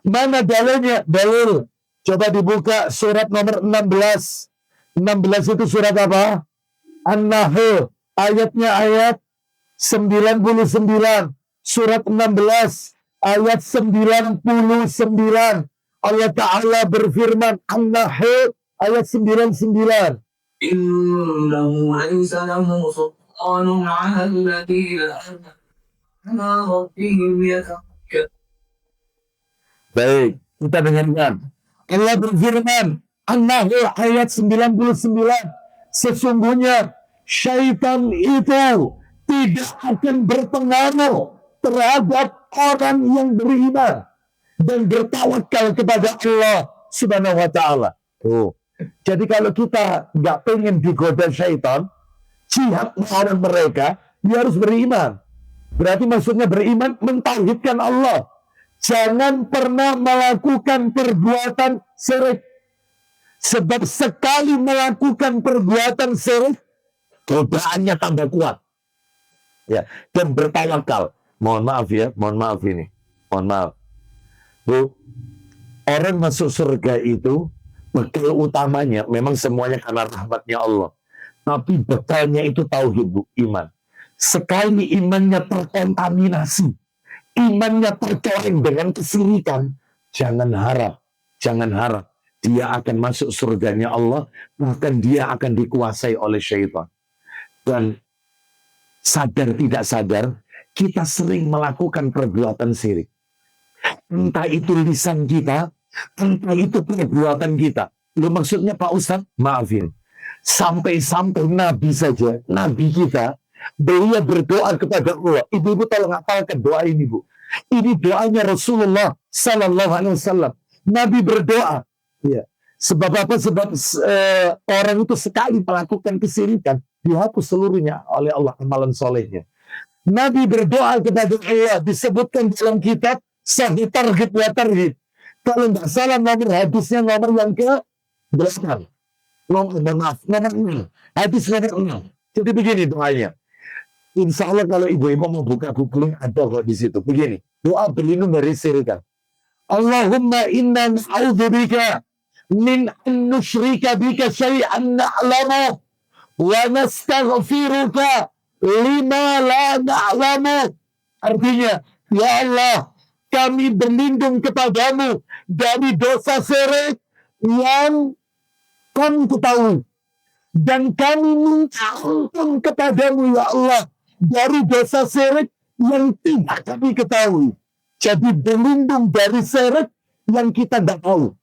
Mana dalilnya? Dalil. Coba dibuka surat nomor 16. 16 itu surat apa? An-Nahl. Ayatnya ayat 99. Surat 16 ayat 99. Allah Ta'ala berfirman, An-Nahl ayat 99. Innahu laysa lahu sultanun 'ala alladziina aamanu rabbihim yatawakkalun. Baik, kita dengarkan. Allah berfirman, An-Nahl ayat 99. Sesungguhnya syaitan itu tidak akan berpengaruh terhadap orang yang beriman dan bertawakal kepada Allah Subhanahu wa Ta'ala. Oh. Jadi kalau kita nggak pengen digoda syaitan, jihad melawan mereka, dia harus beriman. Berarti maksudnya beriman, mentauhidkan Allah. Jangan pernah melakukan perbuatan syirik. Sebab sekali melakukan perbuatan syirik, godaannya tambah kuat. Ya, dan bertawakal. Mohon maaf ya, mohon maaf ini. Mohon maaf. Bu, orang masuk surga itu, bekal utamanya, memang semuanya karena rahmatnya Allah. Tapi bekalnya itu tauhid, Bu, iman. Sekali imannya terkontaminasi, imannya tercoreng dengan kesyirikan, jangan harap dia akan masuk surganya Allah, bahkan dia akan dikuasai oleh syaitan. Dan sadar tidak sadar, kita sering melakukan perbuatan syirik. Entah itu lisan kita, entah itu perbuatan kita. Lu maksudnya Pak Ustadz, maafin. Sampai-sampai Nabi saja, Nabi kita, beliau berdoa kepada Allah. Ibu-ibu tolong hafalkan doa ini, Bu. Ini doanya Rasulullah Sallallahu Alaihi Wasallam. Nabi berdoa. Ya. Sebab apa? Sebab orang itu sekali melakukan kesyirikan, dihapus seluruhnya oleh Allah amalan solehnya. Nabi berdoa kepada Allah, disebutkan dalam kitab Sahih Targhib wa Tarhib. Kalau nggak salah nomor hadisnya nomor yang ke-8. Nomor 6. Hadis nomor 6. Jadi begini doanya. Insya Allah kalau ibu-ibu mau buka buku ada kok di situ. Begini, doa berlindung dari syirikan. Allahumma inna na'udzubika min an nusyrika bika syai'an na'lamu wa nastaghfiruka lima la na'lamu. Artinya, ya Allah, kami berlindung kepadamu dari dosa syirik yang kami ketahui. Dan kami minta ampun kepadamu, ya Allah, dari dosa syirik yang tidak kami ketahui. Jadi berlindung dari syirik yang kita tidak tahu.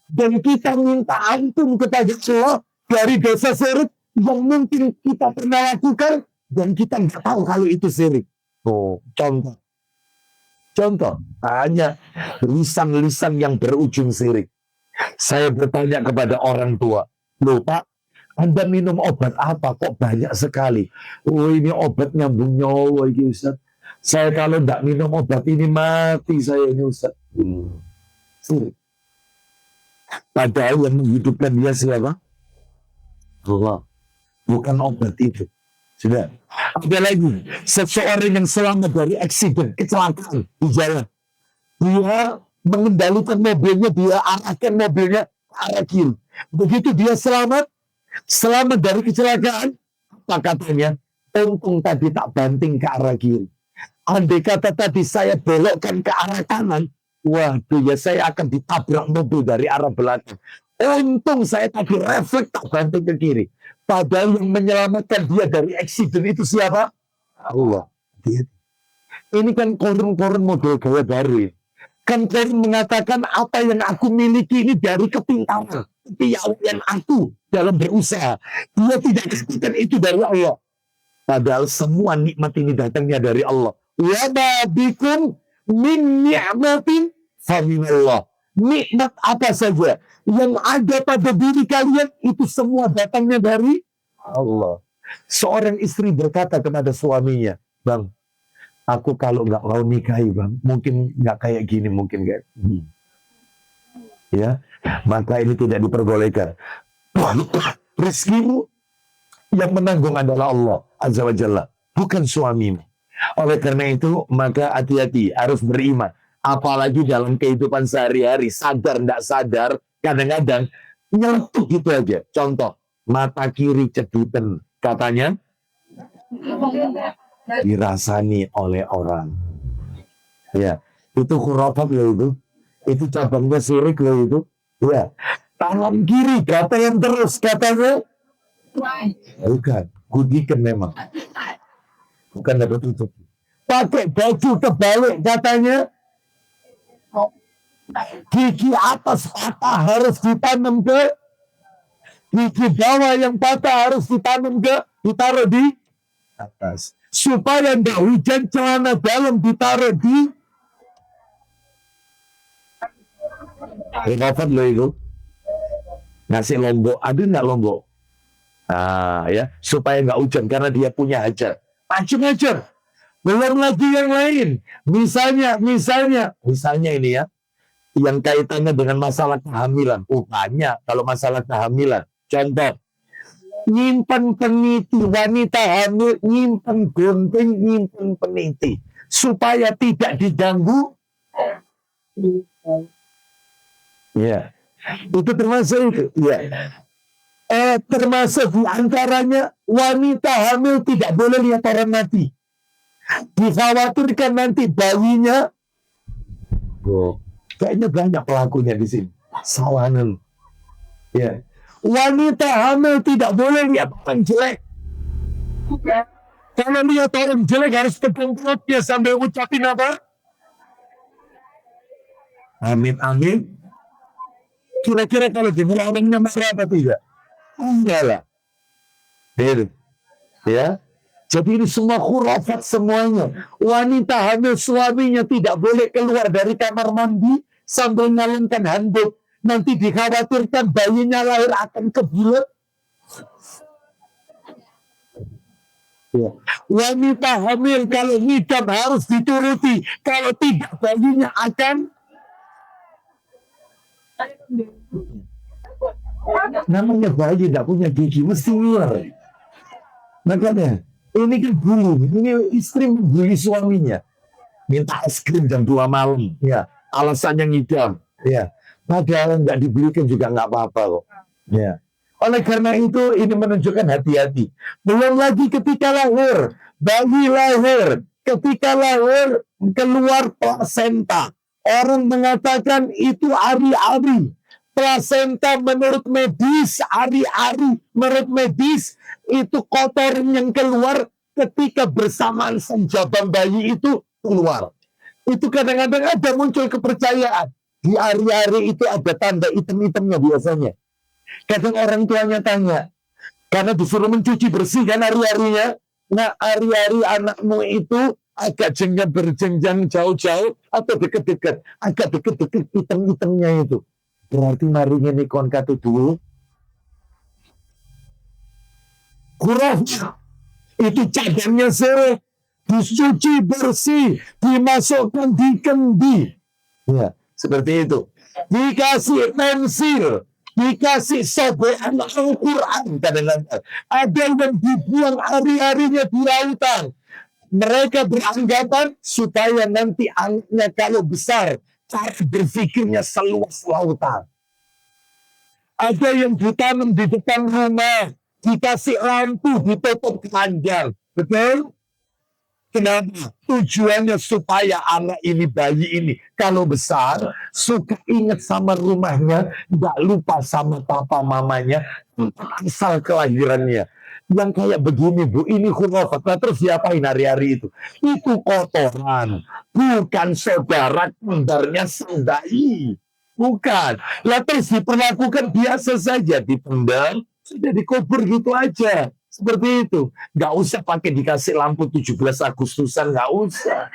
Dan kita minta ampun kepada Allah dari dosa syirik yang mungkin kita pernah lakukan dan kita tidak tahu kalau itu syirik. Oh, contoh. Hanya lisan-lisan yang berujung syirik. Saya bertanya kepada orang tua, loh Pak, Anda minum obat apa? Kok banyak sekali? Oh, ini obat nyambung nyawa ini Ustaz. Saya kalau tidak minum obat ini mati saya ini Ustaz. Syirik. Padahal yang menghidupkan dia siapa? Allah. Bukan obat itu. Sudah. Ada lagi. Seseorang yang selamat dari eksiden, kecelakaan di jalan. Dia mengendalikan mobilnya, dia arahkan mobilnya ke arah kiri. Begitu dia selamat dari kecelakaan, apa katanya? Untung tadi tak banting ke arah kiri. Andai kata tadi saya belokkan ke arah kanan, waduh ya saya akan ditabrak mobil dari arah belakang. Untung saya tadi refleks tak banting ke kiri. Padahal yang menyelamatkan dia dari eksiden itu siapa? Allah. Ini kan koron-koron model gaya baru. Kan koron mengatakan apa yang aku miliki ini dari kepintaran, kepiawaian aku dalam berusaha. Dia tidak kesempatan itu dari Allah. Padahal semua nikmat ini datangnya dari Allah. Wa ma bikum min ni'matin faminallah. Nikmat apa saja yang ada pada diri kalian itu semua datangnya dari Allah. Seorang istri berkata kepada suaminya, Bang, aku kalau nggak mau nikahi Bang, mungkin nggak kayak gini, mungkin kayak ya, maka ini tidak diperbolehkan. Rizkimu yang menanggung adalah Allah Azza wa Jalla, bukan suamimu. Oleh karena itu, maka hati-hati, harus beriman. Apalagi dalam kehidupan sehari-hari, sadar tidak sadar, kadang-kadang nyeletuk gitu aja. Contoh, mata kiri cedutan, katanya dirasani oleh orang. Ya, itu khurafat loh itu. Itu cabangnya syirik loh itu. Ya, tangan kiri, kata yang terus, katanya bukan, gudikan memang. Bukan dapat tutup. Pakai baju terbalik, katanya gigi atas patah harus ditanam ke gigi bawah yang patah harus ditanam ke ditaruh di atas supaya nggak hujan celana dalam ditaruh di Rafat loh itu ngasih lombok, ada nggak lombok? Ya supaya nggak hujan karena dia punya hajat macam-macam. Belum lagi yang lain, misalnya ini ya, yang kaitannya dengan masalah kehamilan. Banyak kalau masalah kehamilan. Contoh, nyimpen peniti, wanita hamil, nyimpen gunting, nyimpen peniti. Supaya tidak diganggu. Ya, itu termasuk itu. Ya. Termasuk diantaranya, wanita hamil tidak boleh lihat orang mati. Dikhawatirkan nanti bayinya Kayaknya banyak pelakunya di sini. Sawanel. Ya. Wanita hamil tidak boleh lihat orang jelek. Kalau lihat orang jelek harus pegang perutnya sambil ucapin apa? Amin, amin. Kira-kira kalau dengar orangnya marah apa tidak? Enggak lah. Gitu. Ya. Jadi ini semua khurafat semuanya. Wanita hamil suaminya tidak boleh keluar dari kamar mandi sambil nyalakan handuk. Nanti dikhawatirkan bayinya lahir akan kebulet. Ya. Wanita hamil kalau ngidam harus dituruti. Kalau tidak bayinya akan namanya bayi tidak punya gigi mesti keluar. Makanya ini kan bully. Ini istri membuli suaminya. Minta es krim jam 2 malam. Ya, alasannya ngidam. Ya. Padahal nggak dibelikan juga nggak apa-apa kok. Ya. Oleh karena itu ini menunjukkan hati-hati. Belum lagi ketika lahir, bayi lahir, ketika lahir keluar plasenta. Orang mengatakan itu ari-ari. Plasenta menurut medis, ari-ari menurut medis itu kotoran yang keluar ketika bersamaan senjata bayi itu keluar. Itu kadang-kadang ada muncul kepercayaan. Di ari-ari itu ada tanda item-itemnya biasanya. Kadang orang tuanya tanya, karena disuruh mencuci bersih kan ari-arinya. Nah, ari-ari anakmu itu agak berjenjang jauh-jauh atau deket-deket. Agak deket-deket item-itemnya itu. Berarti mari ini kon katu dulu. Kurangnya itu cadangnya sirih. Dicuci bersih, dimasukkan di kendi. Ya. Seperti itu. Dikasih pensil, dikasih sobekan Al-Quran. Kadang-kadang ada yang dibuang hari-harinya di lautan. Mereka beranggapan supaya nanti anaknya kalau besar, cara berpikirnya seluas lautan. Ada yang ditanam di depan rumah, dikasih lampu, ditutup keranjang. Betul? Kenapa? Tujuannya supaya anak ini, bayi ini, kalau besar, suka ingat sama rumahnya, nggak lupa sama papa mamanya, asal kelahirannya. Yang kayak begini, Bu, ini khurafat. Nah, terus diapain hari-hari itu? Itu kotoran, bukan saudara kembarnya sendai. Bukan. Lah terus diperlakukan biasa saja, dipendam, sudah dikubur gitu aja. Seperti itu. Nggak usah pakai dikasih lampu 17 Agustusan. Nggak usah.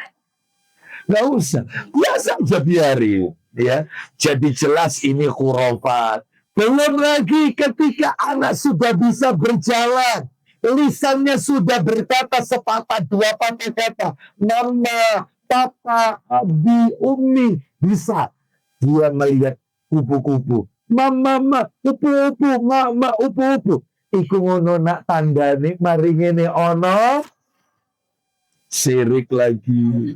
Nggak usah. Biasa aja biarin. Ya. Jadi jelas ini khurafat. Belum lagi ketika anak sudah bisa berjalan. Lisannya sudah berkata sepatah dua patah kata. Mama, papa, abi, umi. Bisa. Dia melihat kupu-kupu. Mama, upu-upu. Mama, upu-upu. Iku ngono nak tandane mari ngene ono syirik lagi.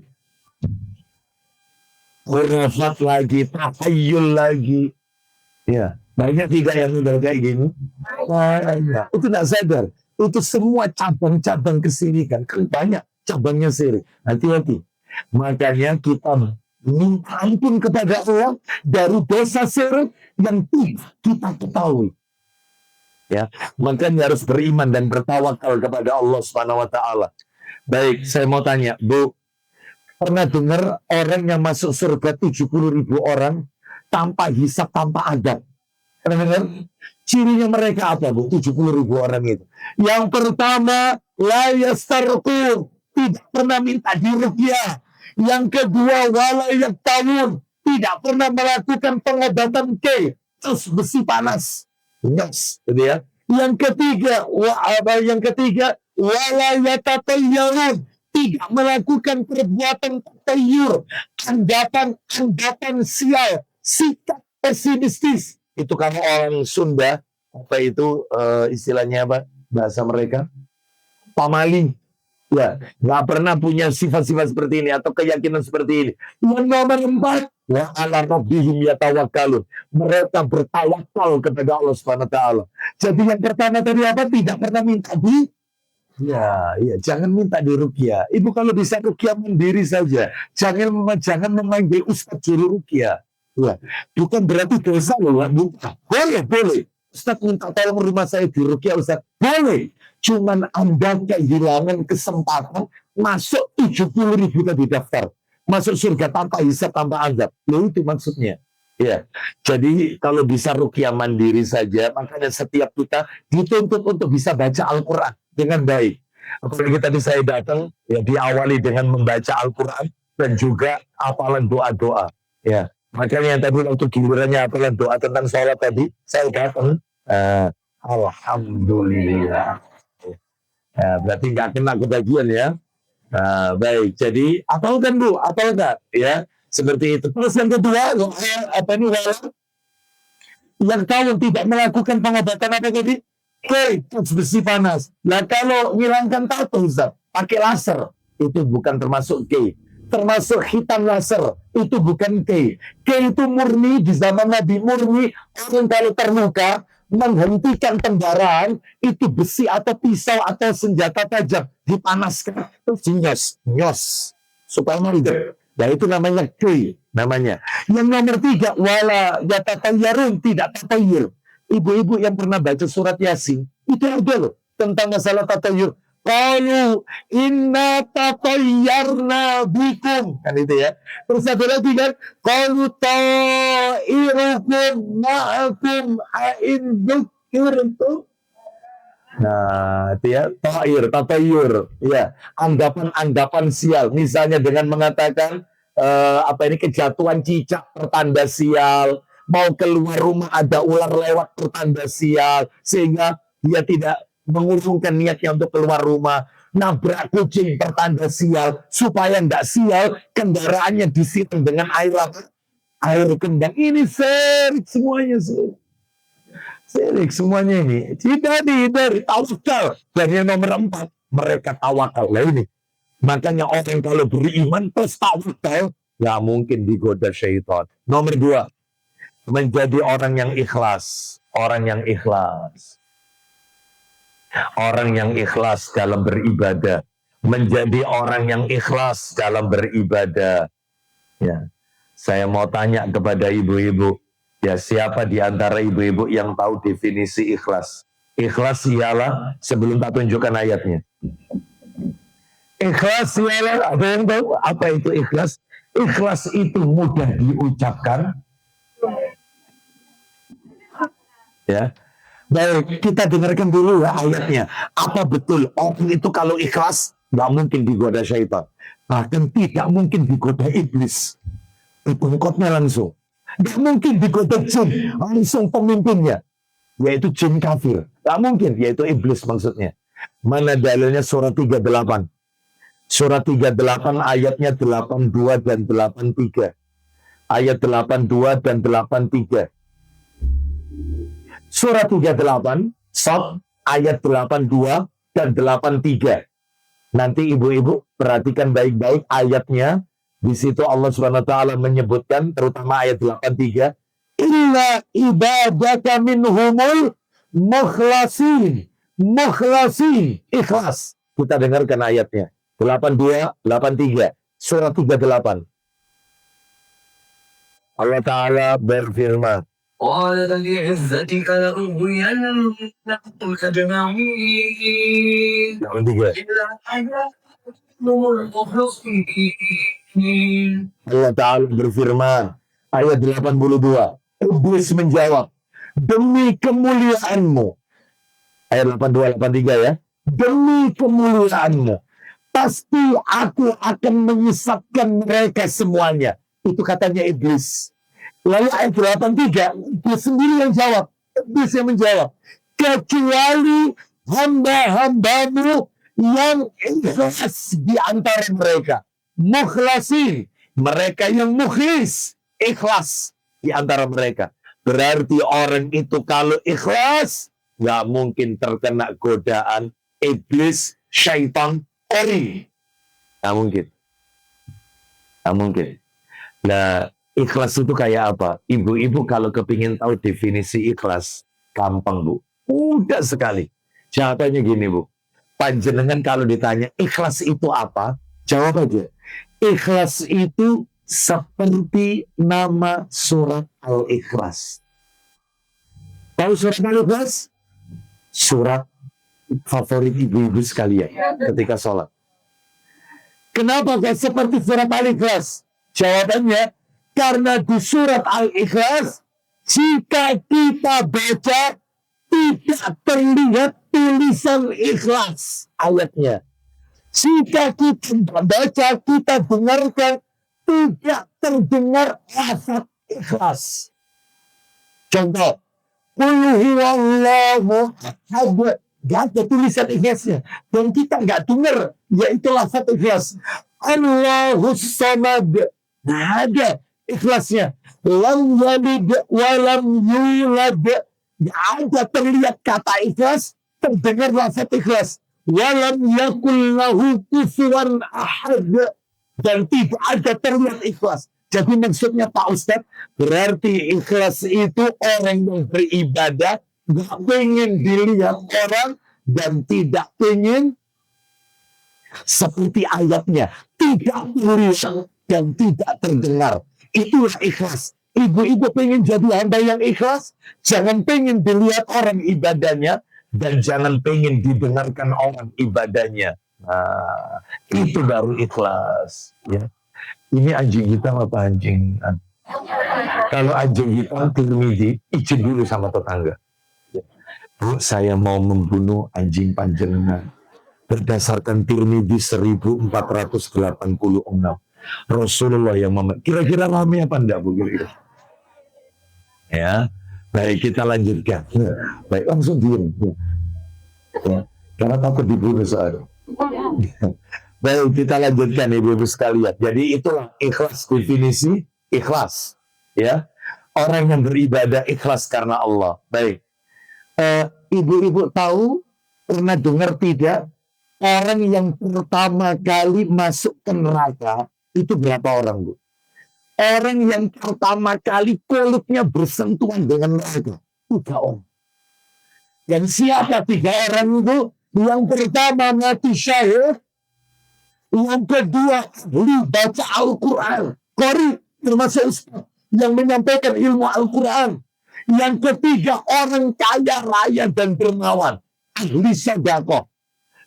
Khurafat lagi, takhayul lagi. Ya, banyak tidak yang udah kayak gini. Banyak. Itu tidak sadar. Itu semua cabang-cabang kesirikan. Kan banyak cabangnya syirik. Hati-hati. Makanya kita minta ampun kepada Allah dari dosa syirik yang tidak kita ketahui. Ya, makanya harus beriman dan bertawakal kepada Allah Subhanahu wa taala. Baik, saya mau tanya, Bu, pernah dengar orang yang masuk surga 70.000 orang tanpa hisab, tanpa adab? Pernah dengar? Cirinya mereka apa, Bu? 70.000 orang itu. Yang pertama, la yastarqun, tidak pernah minta diruqyah. Yang kedua, wala yaktawun, tidak pernah melakukan pengobatan terus besi panas. Yes, gitu ya. Yang ketiga, wala yatatayyarun, tidak melakukan perbuatan tatayyur, anggapan sial, sikap pesimistis. Itu karena orang Sunda, apa itu istilahnya apa? Bahasa mereka pamaling. Ya, nggak pernah punya sifat-sifat seperti ini atau keyakinan seperti ini. Yang nomor 4, wa ala rabbihim yatawakkalun. Mereka bertawakal kepada Allah Subhanahu wa taala. Jadi yang pertama tadi apa? Tidak pernah minta ya, jangan minta diruqyah. Ibu kalau bisa ruqyah mandiri saja. Jangan memanggil ustaz juru ruqyah. Ya, bukan berarti dosa loh, bukan. Boleh. Ustaz minta tolong rumah saya diruqyah Ustaz. Boleh. Cuman Anda kehilangan kesempatan masuk 70.000 tadi daftar. Masuk surga tanpa hisab, tanpa azab. Loh itu maksudnya. Ya, jadi kalau bisa ruqyah mandiri saja, makanya setiap kita dituntut untuk bisa baca Al-Quran dengan baik. Apalagi tadi saya datang, ya diawali dengan membaca Al-Quran dan juga hafalan doa-doa. Ya, makanya yang tadi untuk gilirannya hafalan doa tentang sholat tadi, saya datang, Alhamdulillah. Berarti nggak kena kebagian ya. Baik, jadi apalkan Bu, apalkan ya, seperti itu. Terus yang kedua, yang kalau tidak melakukan pengobatan apa tadi? Touch besi panas. Nah kalau hilangkan tato Ustaz, pakai laser, itu bukan termasuk termasuk hitam laser, itu bukan itu murni di zaman Nabi, murni orang kalau terluka menghentikan kendaraan itu besi atau pisau atau senjata tajam dipanaskan terus nyos supaya mati. Nah itu namanya namanya. Yang nomor 3, wala yatatayyarun, tidak tatayyur. Ibu-ibu yang pernah baca surat Yasin itu ada loh tentang masalah tatayyur. Qalu inna tatayyarna bikum, kan itu ya. Terus ada lagi kan, qalu ta'irukum ma'akum a'in dzukirtum. Nah, itu ya, tatayyur, ya, anggapan-anggapan sial. Misalnya dengan mengatakan kejatuhan cicak pertanda sial, mau keluar rumah ada ular lewat pertanda sial, sehingga dia tidak mengurungkan niatnya untuk keluar rumah, nabrak kucing pertanda sial, supaya tidak sial kendaraannya disiram dengan air kendang. Ini serik semuanya, serik semuanya ini. Tidak dari tawakal. Dan yang nomor 4, mereka tawakal. Nah ini, makanya orang kalau beriman terus tawakal, nggak mungkin digoda syaitan. Nomor 2, menjadi orang yang ikhlas. Orang yang ikhlas dalam beribadah. Menjadi orang yang ikhlas dalam beribadah. Ya, saya mau tanya kepada ibu-ibu. Ya, siapa di antara ibu-ibu yang tahu definisi ikhlas? Ikhlas ialah, sebelum tak tunjukkan ayatnya. Ikhlas ialah, ada yang tahu apa itu ikhlas? Ikhlas itu mudah diucapkan. Ya, baik, kita dengarkan dulu ya ayatnya. Apa betul orang itu kalau ikhlas nggak mungkin digoda syaitan, bahkan tidak mungkin digoda iblis. Bungkotnya langsung. Nggak mungkin digoda jin, langsung pemimpinnya, yaitu jin kafir. Nggak mungkin, yaitu iblis maksudnya. Mana dalilnya? Surat 38. Surat 38 ayatnya 82 dan 83. Ayat 82 dan 83. Surat 38, ayat 82 dan 83. Nanti ibu-ibu perhatikan baik-baik ayatnya. Di situ Allah SWT menyebutkan, terutama ayat 83, illa ibadaka minhumul mukhlasin. Mukhlasin, ikhlas. Kita dengarkan ayatnya. 82, 83. Surat 38. Allah Ta'ala berfirman, قال لعزتك لأغوينهم أجمعين إلا المخلصين. Allah Ta'ala berfirman, ayat 82. Iblis menjawab, demi kemuliaanmu. Ayat 82, 83 ya. Demi kemuliaanmu, pasti aku akan menyesatkan mereka semuanya. Itu katanya iblis. Lalu ayat 83, iblis sendiri yang jawab. Iblis yang menjawab, kecuali hamba-hambamu yang ikhlas di antara mereka. Mukhlasin, mereka yang mukhlis, ikhlas di antara mereka. Berarti orang itu kalau ikhlas, nggak mungkin terkena godaan iblis, syaitan, ori. Nggak mungkin. Nggak mungkin. Nah, ikhlas itu kayak apa? Ibu-ibu kalau kepingin tahu definisi ikhlas, gampang Bu. Mudah sekali. Jawabannya gini Bu. Panjenengan kalau ditanya ikhlas itu apa? Jawab aja. Ikhlas itu seperti nama surat Al-Ikhlas. Tahu surat Al-Ikhlas? Surat favorit ibu-ibu sekalian ketika sholat. Kenapa kok seperti surat Al-Ikhlas? Jawabannya, karena di surat Al-Ikhlas, jika kita baca, tidak terlihat tulisan ikhlas ayatnya. Jika kita baca, kita dengarkan, tidak terdengar lafaz ikhlas. Contoh, Qul huwallahu ahad. Gak ada tulisan ikhlasnya. Dan kita gak dengar, yaitu lafaz ikhlas. Allahus samad. Gak ada ikhlasnya. Lam yalid wa lam yulad. Gak ada terlihat kata ikhlas, terdengar lafaz ikhlas. Walam yakul lahu kufuwan ahad. Dan tidak ada terlihat ikhlas. Jadi maksudnya Pak Ustadz, berarti ikhlas itu orang yang beribadah gak pengen dilihat orang dan tidak pengen seperti ayatnya, tidak terlihat dan tidak terdengar. Itulah ikhlas. Ibu-ibu pengen jadi hamba yang ikhlas, jangan pengen dilihat orang ibadahnya dan jangan pengen didengarkan orang ibadahnya. Nah, itu baru ikhlas. Ya. Ini anjing hitam apa anjing? Kalau anjing hitam Tirmidzi, izin dulu sama tetangga. Bu, saya mau membunuh anjing panjenengan. Berdasarkan Tirmidzi 1486. Rasulullah yang kira-kira rame apa enggak Bu? Kira-kira? Ya, baik kita lanjutkan. Baik, langsung diam. Ya, karena takut dibunuh soalnya. Baik, kita lanjutkan ibu-ibu sekalian. Jadi itulah ikhlas, definisi ikhlas. Ya, orang yang beribadah ikhlas karena Allah. Baik, ibu-ibu tahu, pernah dengar tidak, orang yang pertama kali masuk ke neraka itu berapa orang, Bu? Orang yang pertama kali kulitnya bersentuhan dengan neraka 3 orang. Dan siapa 3 orang itu? Yang pertama mati syahid, yang kedua ahli baca Al-Quran, qari termasuk ustaz yang menyampaikan ilmu Al-Quran, yang ketiga orang kaya raya dan dermawan, ahli sedekah.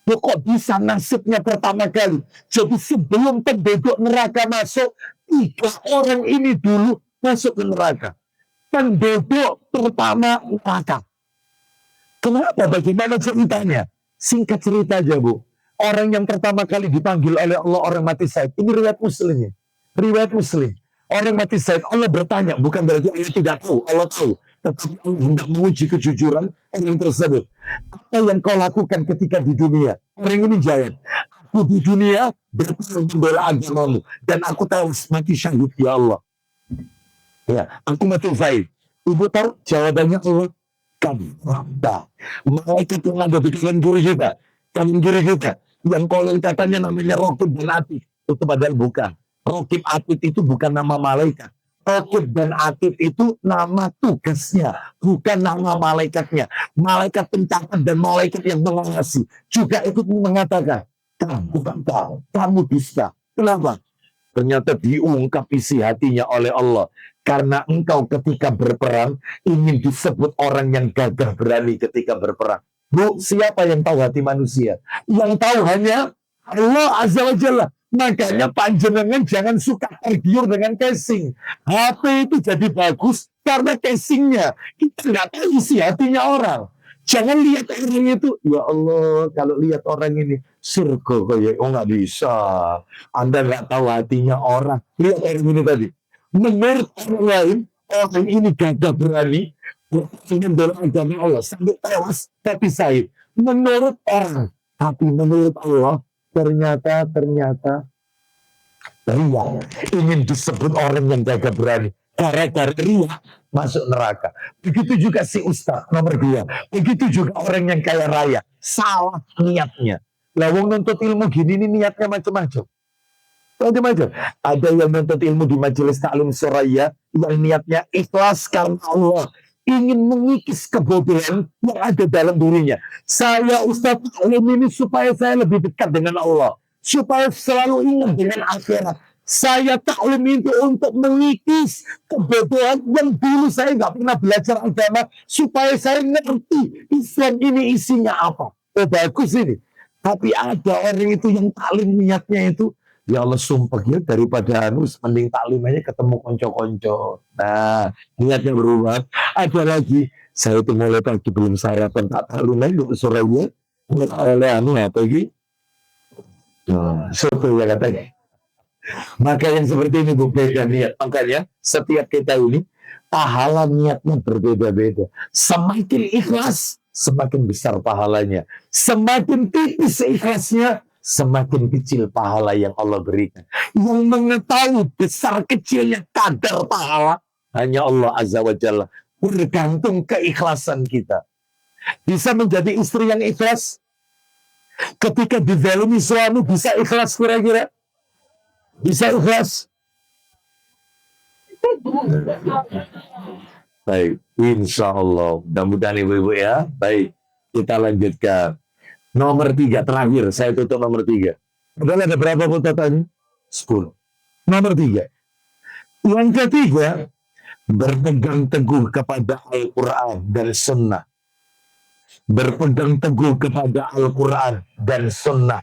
Kok bisa nasibnya pertama kali? Jadi sebelum penduduk neraka masuk, 3 orang ini dulu masuk ke neraka. Penduduk pertama neraka. Kenapa? Bagaimana ceritanya? Singkat cerita aja, Bu. Orang yang pertama kali dipanggil oleh Allah orang mati syahid. Ini riwayat Muslimnya. Riwayat Muslim. Orang mati syahid, Allah bertanya. Bukan berarti Allah tidak tahu. Allah tahu. Tetapi Allah hendak menguji kejujuran orang tersebut. Apa yang kau lakukan ketika di dunia? Orang ini jawab, aku di dunia berperang membela agamamu. Dan aku tahu mati syahid, ya Allah. Ya, aku mati syahid. Ibu tahu jawabannya Allah. Kamu malaikat yang ada di kanan kiri kita, kanan kiri kita, yang kolong katanya namanya Rokib dan Atid, itu padahal bukan. Rokib Atid itu bukan nama malaikat. Rokib dan Atid itu nama tugasnya, bukan nama malaikatnya. Malaikat pencatat dan malaikat yang mengawasi juga ikut mengatakan, kamu dusta. Kenapa? Ternyata diungkap isi hatinya oleh Allah. Karena engkau ketika berperang ingin disebut orang yang gagah berani ketika berperang. Bu, siapa yang tahu hati manusia? Yang tahu hanya Allah Azza wa Jalla. Makanya panjenengan jangan suka tergiur dengan casing. HP itu jadi bagus karena casingnya. Kita nggak tahu isi hatinya orang. Jangan lihat orang itu, ya Allah, kalau lihat orang ini surga kayak, oh nggak bisa. Anda nggak tahu hatinya orang. Lihat orang ini tadi. Menurut orang lain, orang ini gagah berani, ingin dalam agama Allah sampai tewas tapi syahid. Menurut orang, tapi menurut Allah ternyata ria. Ingin disebut orang yang gagah berani. Gara-gara ria masuk neraka. Begitu juga si ustaz nomor 2. Begitu juga orang yang kaya raya. Salah niatnya. Lawang nuntut ilmu gini ini niatnya macam-macam. Macam-macam. Ada yang nuntut ilmu di majelis ta'lim Suraya yang niatnya ikhlas karena Allah. Ingin mengikis kebodohan yang ada dalam dirinya. Saya Ustaz ta'lim ini supaya saya lebih dekat dengan Allah. Supaya selalu ingat dengan akhirat. Saya taklim itu untuk mengikis kebodohan yang dulu saya nggak pernah belajar agama supaya saya ngerti Islam ini isinya apa. Oh bagus ini. Tapi ada orang itu yang taklim niatnya itu, ya Allah sumpah ya daripada anus mending taklim aja ketemu konco-konco. Nah niatnya berubah. Ada lagi saya itu mulai pagi belum sarapan tak taklim aja sore gue oleh anu apa lagi. Soto ya katanya. Maka yang seperti ini beda niat. Makanya setiap kita ini pahala niatnya berbeda-beda. Semakin ikhlas, semakin besar pahalanya. Semakin tipis ikhlasnya, semakin kecil pahala yang Allah berikan. Yang mengetahui besar kecilnya kadar pahala hanya Allah Azza wa Jalla. Bergantung keikhlasan kita. Bisa menjadi istri yang ikhlas. Ketika dizalimi suami bisa ikhlas kira-kira? Bisa ikhlas? Baik, insya Allah. Mudah-mudahan ibu-ibu ya. Baik, kita lanjutkan. Nomor 3 terakhir, saya tutup nomor 3. Padahal ada berapa tadi? 10. Nomor 3. Yang ketiga, berpegang teguh kepada Al-Quran dan Sunnah. Berpegang teguh kepada Al-Quran dan Sunnah.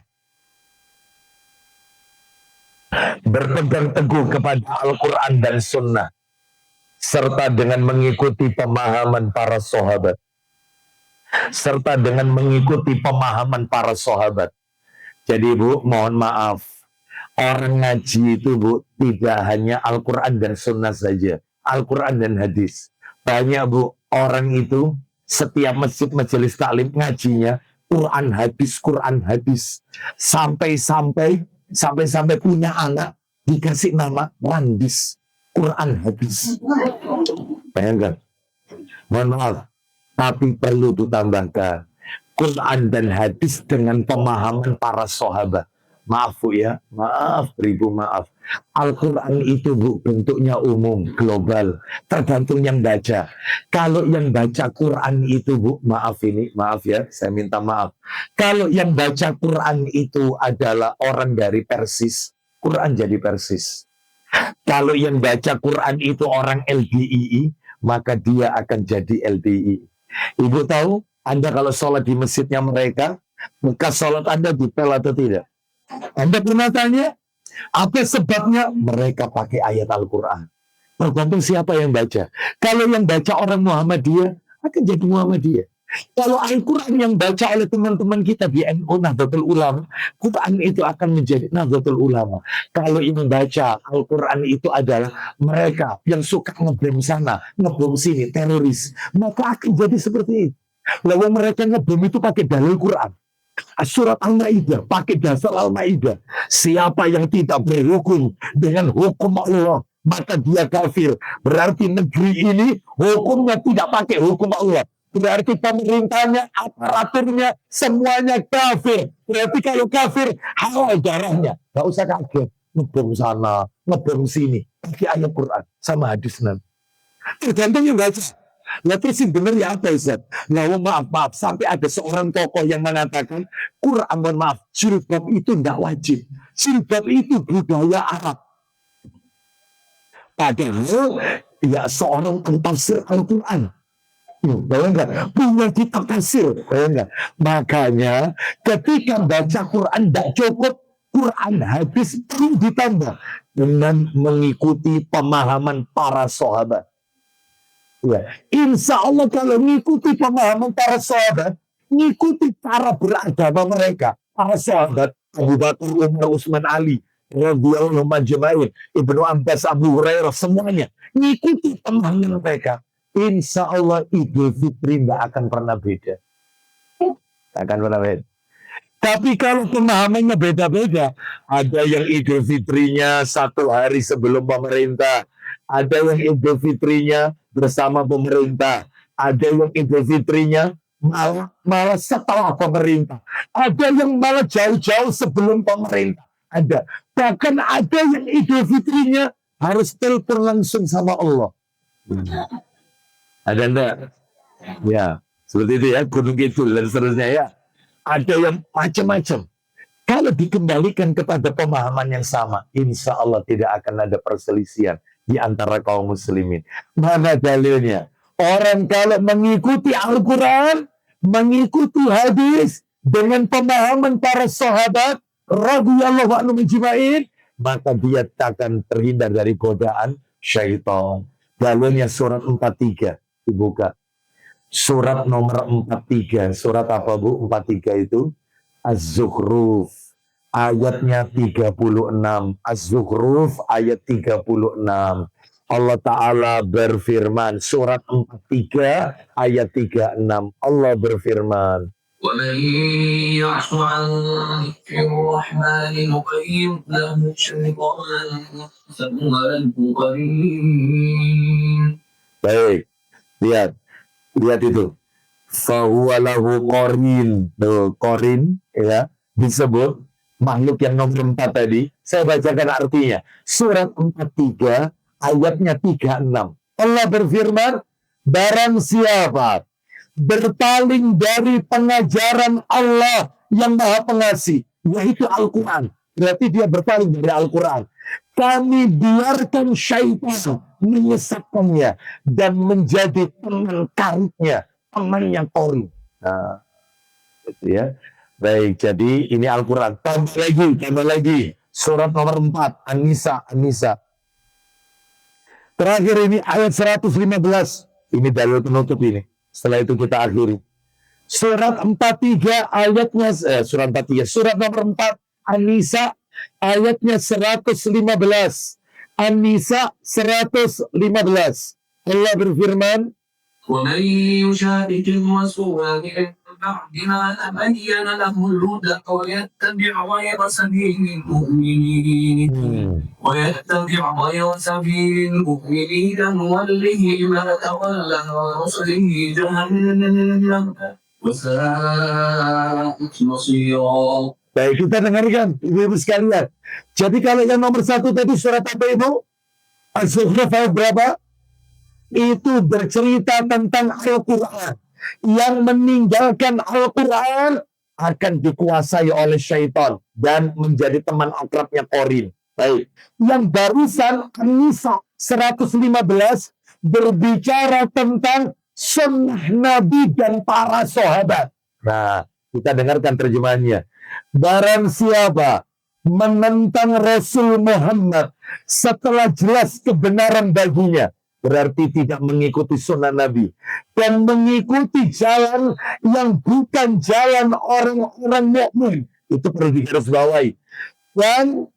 Berpegang teguh kepada Al-Quran dan Sunnah, serta dengan mengikuti pemahaman para sahabat. Serta dengan mengikuti pemahaman para sahabat. Jadi Bu, mohon maaf, orang ngaji itu Bu, tidak hanya Al-Quran dan Sunnah saja, Al-Quran dan hadis. Banyak Bu, orang itu setiap masjid majelis taklim ngajinya Quran hadis, sampai-sampai punya anak dikasih nama Randis Quran hadis. Bayangkan. Mohon maaf, tapi perlu ditambahkan Quran dan hadis dengan pemahaman para sahabat. Maaf Bu ya, maaf, ribu maaf. Al-Quran itu Bu bentuknya umum, global, tergantung yang baca. Kalau yang baca Quran itu Bu, maaf ya, saya minta maaf. Kalau yang baca Quran itu adalah orang dari Persis, Quran jadi Persis. Kalau yang baca Quran itu orang LDII, maka dia akan jadi LDII. Ibu tahu, Anda kalau sholat di masjidnya mereka, bekas sholat Anda dipel atau tidak? Anda pernah tanya, apa sebabnya? Mereka pakai ayat Al-Quran. Tergantung siapa yang baca. Kalau yang baca orang Muhammadiyah, akan jadi Muhammadiyah. Kalau Al-Quran yang baca oleh teman-teman kita di NU Nahdlatul Ulama, Quran itu akan menjadi Nahdlatul Ulama. Kalau yang baca Al-Quran itu adalah mereka yang suka ngebom sana, ngebom sini, teroris, maka akan jadi seperti itu. Lalu mereka ngebom itu pakai dalil Quran. Surat Al-Ma'idah, pakai dasar Al-Ma'idah. Siapa yang tidak berhukum dengan hukum Allah, maka dia kafir. Berarti negeri ini hukumnya tidak pakai hukum Allah. Berarti pemerintahnya, aparaturnya, semuanya kafir. Berarti kalau kafir, halal darahnya. Gak usah kaget. Ngebom sana, ngebom sini. Pakai ayat Quran sama hadis Nabi. Tergantung yang baca. Lah terus yang benar ya apa Ustaz? Nah maaf, sampai ada seorang tokoh yang mengatakan Quran, mohon maaf, jilbab itu tidak wajib. Jilbab itu budaya Arab. Padahal ya seorang pentafsir Al-Quran. Bayangkan, punya kitab tafsir. Bayangkan. Makanya ketika baca Quran tidak cukup, Quran hadis perlu ditambah dengan mengikuti pemahaman para sahabat. Ya. Insya Allah kalau ngikuti pemahaman para sahabat, ngikuti cara beragama mereka, para sahabat Abu Bakar, Umar, Utsman, Ali, radhiyallahu majma'in, Ibnu Abbas, Abu Hurairah, semuanya ngikuti pemahaman mereka. Insya Allah Idul Fitri nggak akan pernah beda. Akan pernah beda. Tapi kalau pemahamannya beda-beda, ada yang Idul Fitrinya 1 hari sebelum pemerintah, ada yang Idul Fitrinya bersama pemerintah, ada yang Idul Fitrinya malah setelah pemerintah, ada yang malah jauh-jauh sebelum pemerintah, ada. Bahkan ada yang Idul Fitrinya harus telepon langsung sama Allah. Ada enggak? Ya, seperti itu ya, Gunung Kidul dan seterusnya ya. Ada yang macam-macam. Kalau dikembalikan kepada pemahaman yang sama, insya Allah tidak akan ada perselisihan di antara kaum muslimin. Mana dalilnya? Orang kalau mengikuti Al-Quran, mengikuti hadis dengan pemahaman para sahabat radhiyallahu anhum ajma'in, maka dia takkan terhindar dari godaan syaitan. Dalilnya surat 43 dibuka. Surat nomor 43. Surat apa Bu? 43 itu Az-Zukhruf ayatnya 36. Az-Zukhruf ayat 36. Allah Ta'ala berfirman, surat 43 ayat 36. Allah berfirman, ومن يعش عن ذكر الرحمن نقيض له شيطانا فهو له قرين. baik, lihat itu. Fahuwa lahu qarin. Tuh, qarin ya, disebut makhluk yang nomor 4 tadi. Saya bacakan artinya. Surat 43 ayatnya 36. Allah berfirman, barang siapa berpaling dari pengajaran Allah yang Maha Pengasih, yaitu Al-Quran, berarti dia berpaling dari Al-Quran, kami biarkan syaitan menyesatkannya dan menjadi teman karibnya, teman yang qori. Nah, gitu ya. Baik, jadi ini Al-Quran. Tambah lagi. Surat nomor 4, An-Nisa. Terakhir ini ayat 115. Ini dalil penutup ini. Setelah itu kita akhiri. Surat 43 ayatnya, surat nomor 4, An-Nisa ayatnya 115. An-Nisa 115. Allah berfirman, ومن يشاقق الرسول من بعد ما تبين له الهدى ويتبع غير سبيل المؤمنين نوله ما تولى ونصله جهنم وساءت مصيرا. baik, kita dengarkan ibu-ibu sekalian. Jadi kalau yang nomor 1 tadi surat apa itu? Az-Zukhruf ayat berapa? Itu bercerita tentang Al-Quran. Yang meninggalkan Al-Quran akan dikuasai oleh syaitan dan menjadi teman akrabnya qarin. Baik. Yang barusan An-Nisa 115 berbicara tentang sunnah Nabi dan para sahabat. Nah, kita dengarkan terjemahannya. Barang siapa menentang Rasul Muhammad setelah jelas kebenaran baginya, berarti tidak mengikuti sunnah Nabi dan mengikuti jalan yang bukan jalan orang-orang mukmin, itu perlu digarisbawahi, dan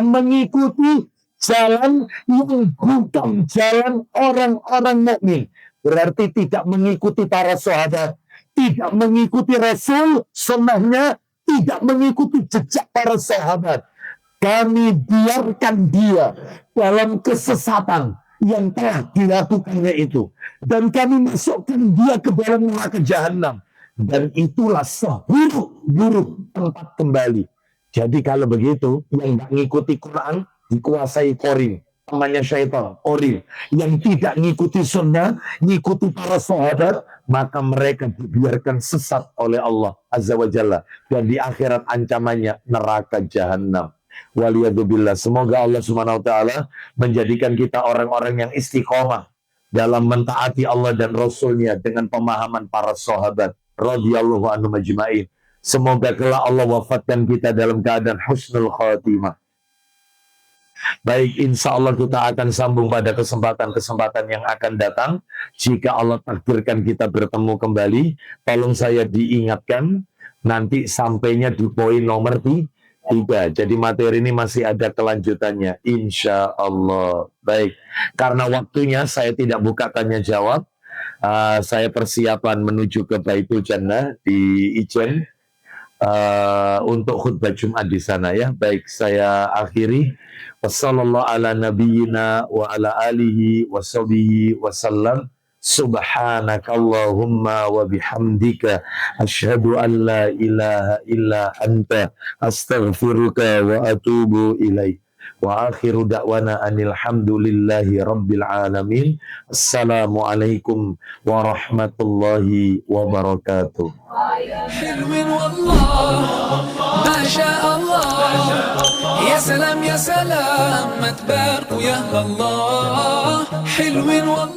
mengikuti jalan yang bukan jalan orang-orang mukmin, berarti tidak mengikuti para sahabat, tidak mengikuti Rasul, sunnahnya, tidak mengikuti jejak para sahabat. Kami biarkan dia dalam kesesatan yang telah dilakukannya itu. Dan kami masukkan dia ke dalam neraka jahanam. Dan itulah seburuk-buruk tempat kembali. Jadi kalau begitu, yang tidak ngikuti Quran, dikuasai qarin, temannya syaitan, qarin. Yang tidak ngikuti sunnah, ngikuti para sahabat, maka mereka dibiarkan sesat oleh Allah Azza wa Jalla. Dan di akhirat ancamannya neraka jahanam. Waliyadzubillah. Semoga Allah Subhanahu wa taala menjadikan kita orang-orang yang istiqomah dalam mentaati Allah dan Rasulnya dengan pemahaman para sahabat radhiyallahu anhum ajma'in. Semoga kelak Allah wafatkan kita dalam keadaan husnul khatimah. Baik, insya Allah kita akan sambung pada kesempatan-kesempatan yang akan datang. Jika Allah takdirkan kita bertemu kembali, tolong saya diingatkan nanti sampainya di poin nomor 3. Jadi materi ini masih ada kelanjutannya, insya Allah. Baik, karena waktunya saya tidak buka tanya jawab. Saya persiapan menuju ke Baitul Jannah di Ijen untuk khutbah Jumat di sana ya. Baik, saya akhiri. Wassallallahu ala nabiyyina wa ala alihi wa sahbihi wasallam. Subhanakallahumma wa bihamdika asyhadu an la ilaha illa anta astaghfiruka wa atubu ilaik. Wa akhiru da'wana anil hamdulillahi rabbil alamin. Assalamualaikum warahmatullahi wabarakatuh. حلو والله ما شاء الله يا سلام يا سلام ما تباركوا يا الله حلو والله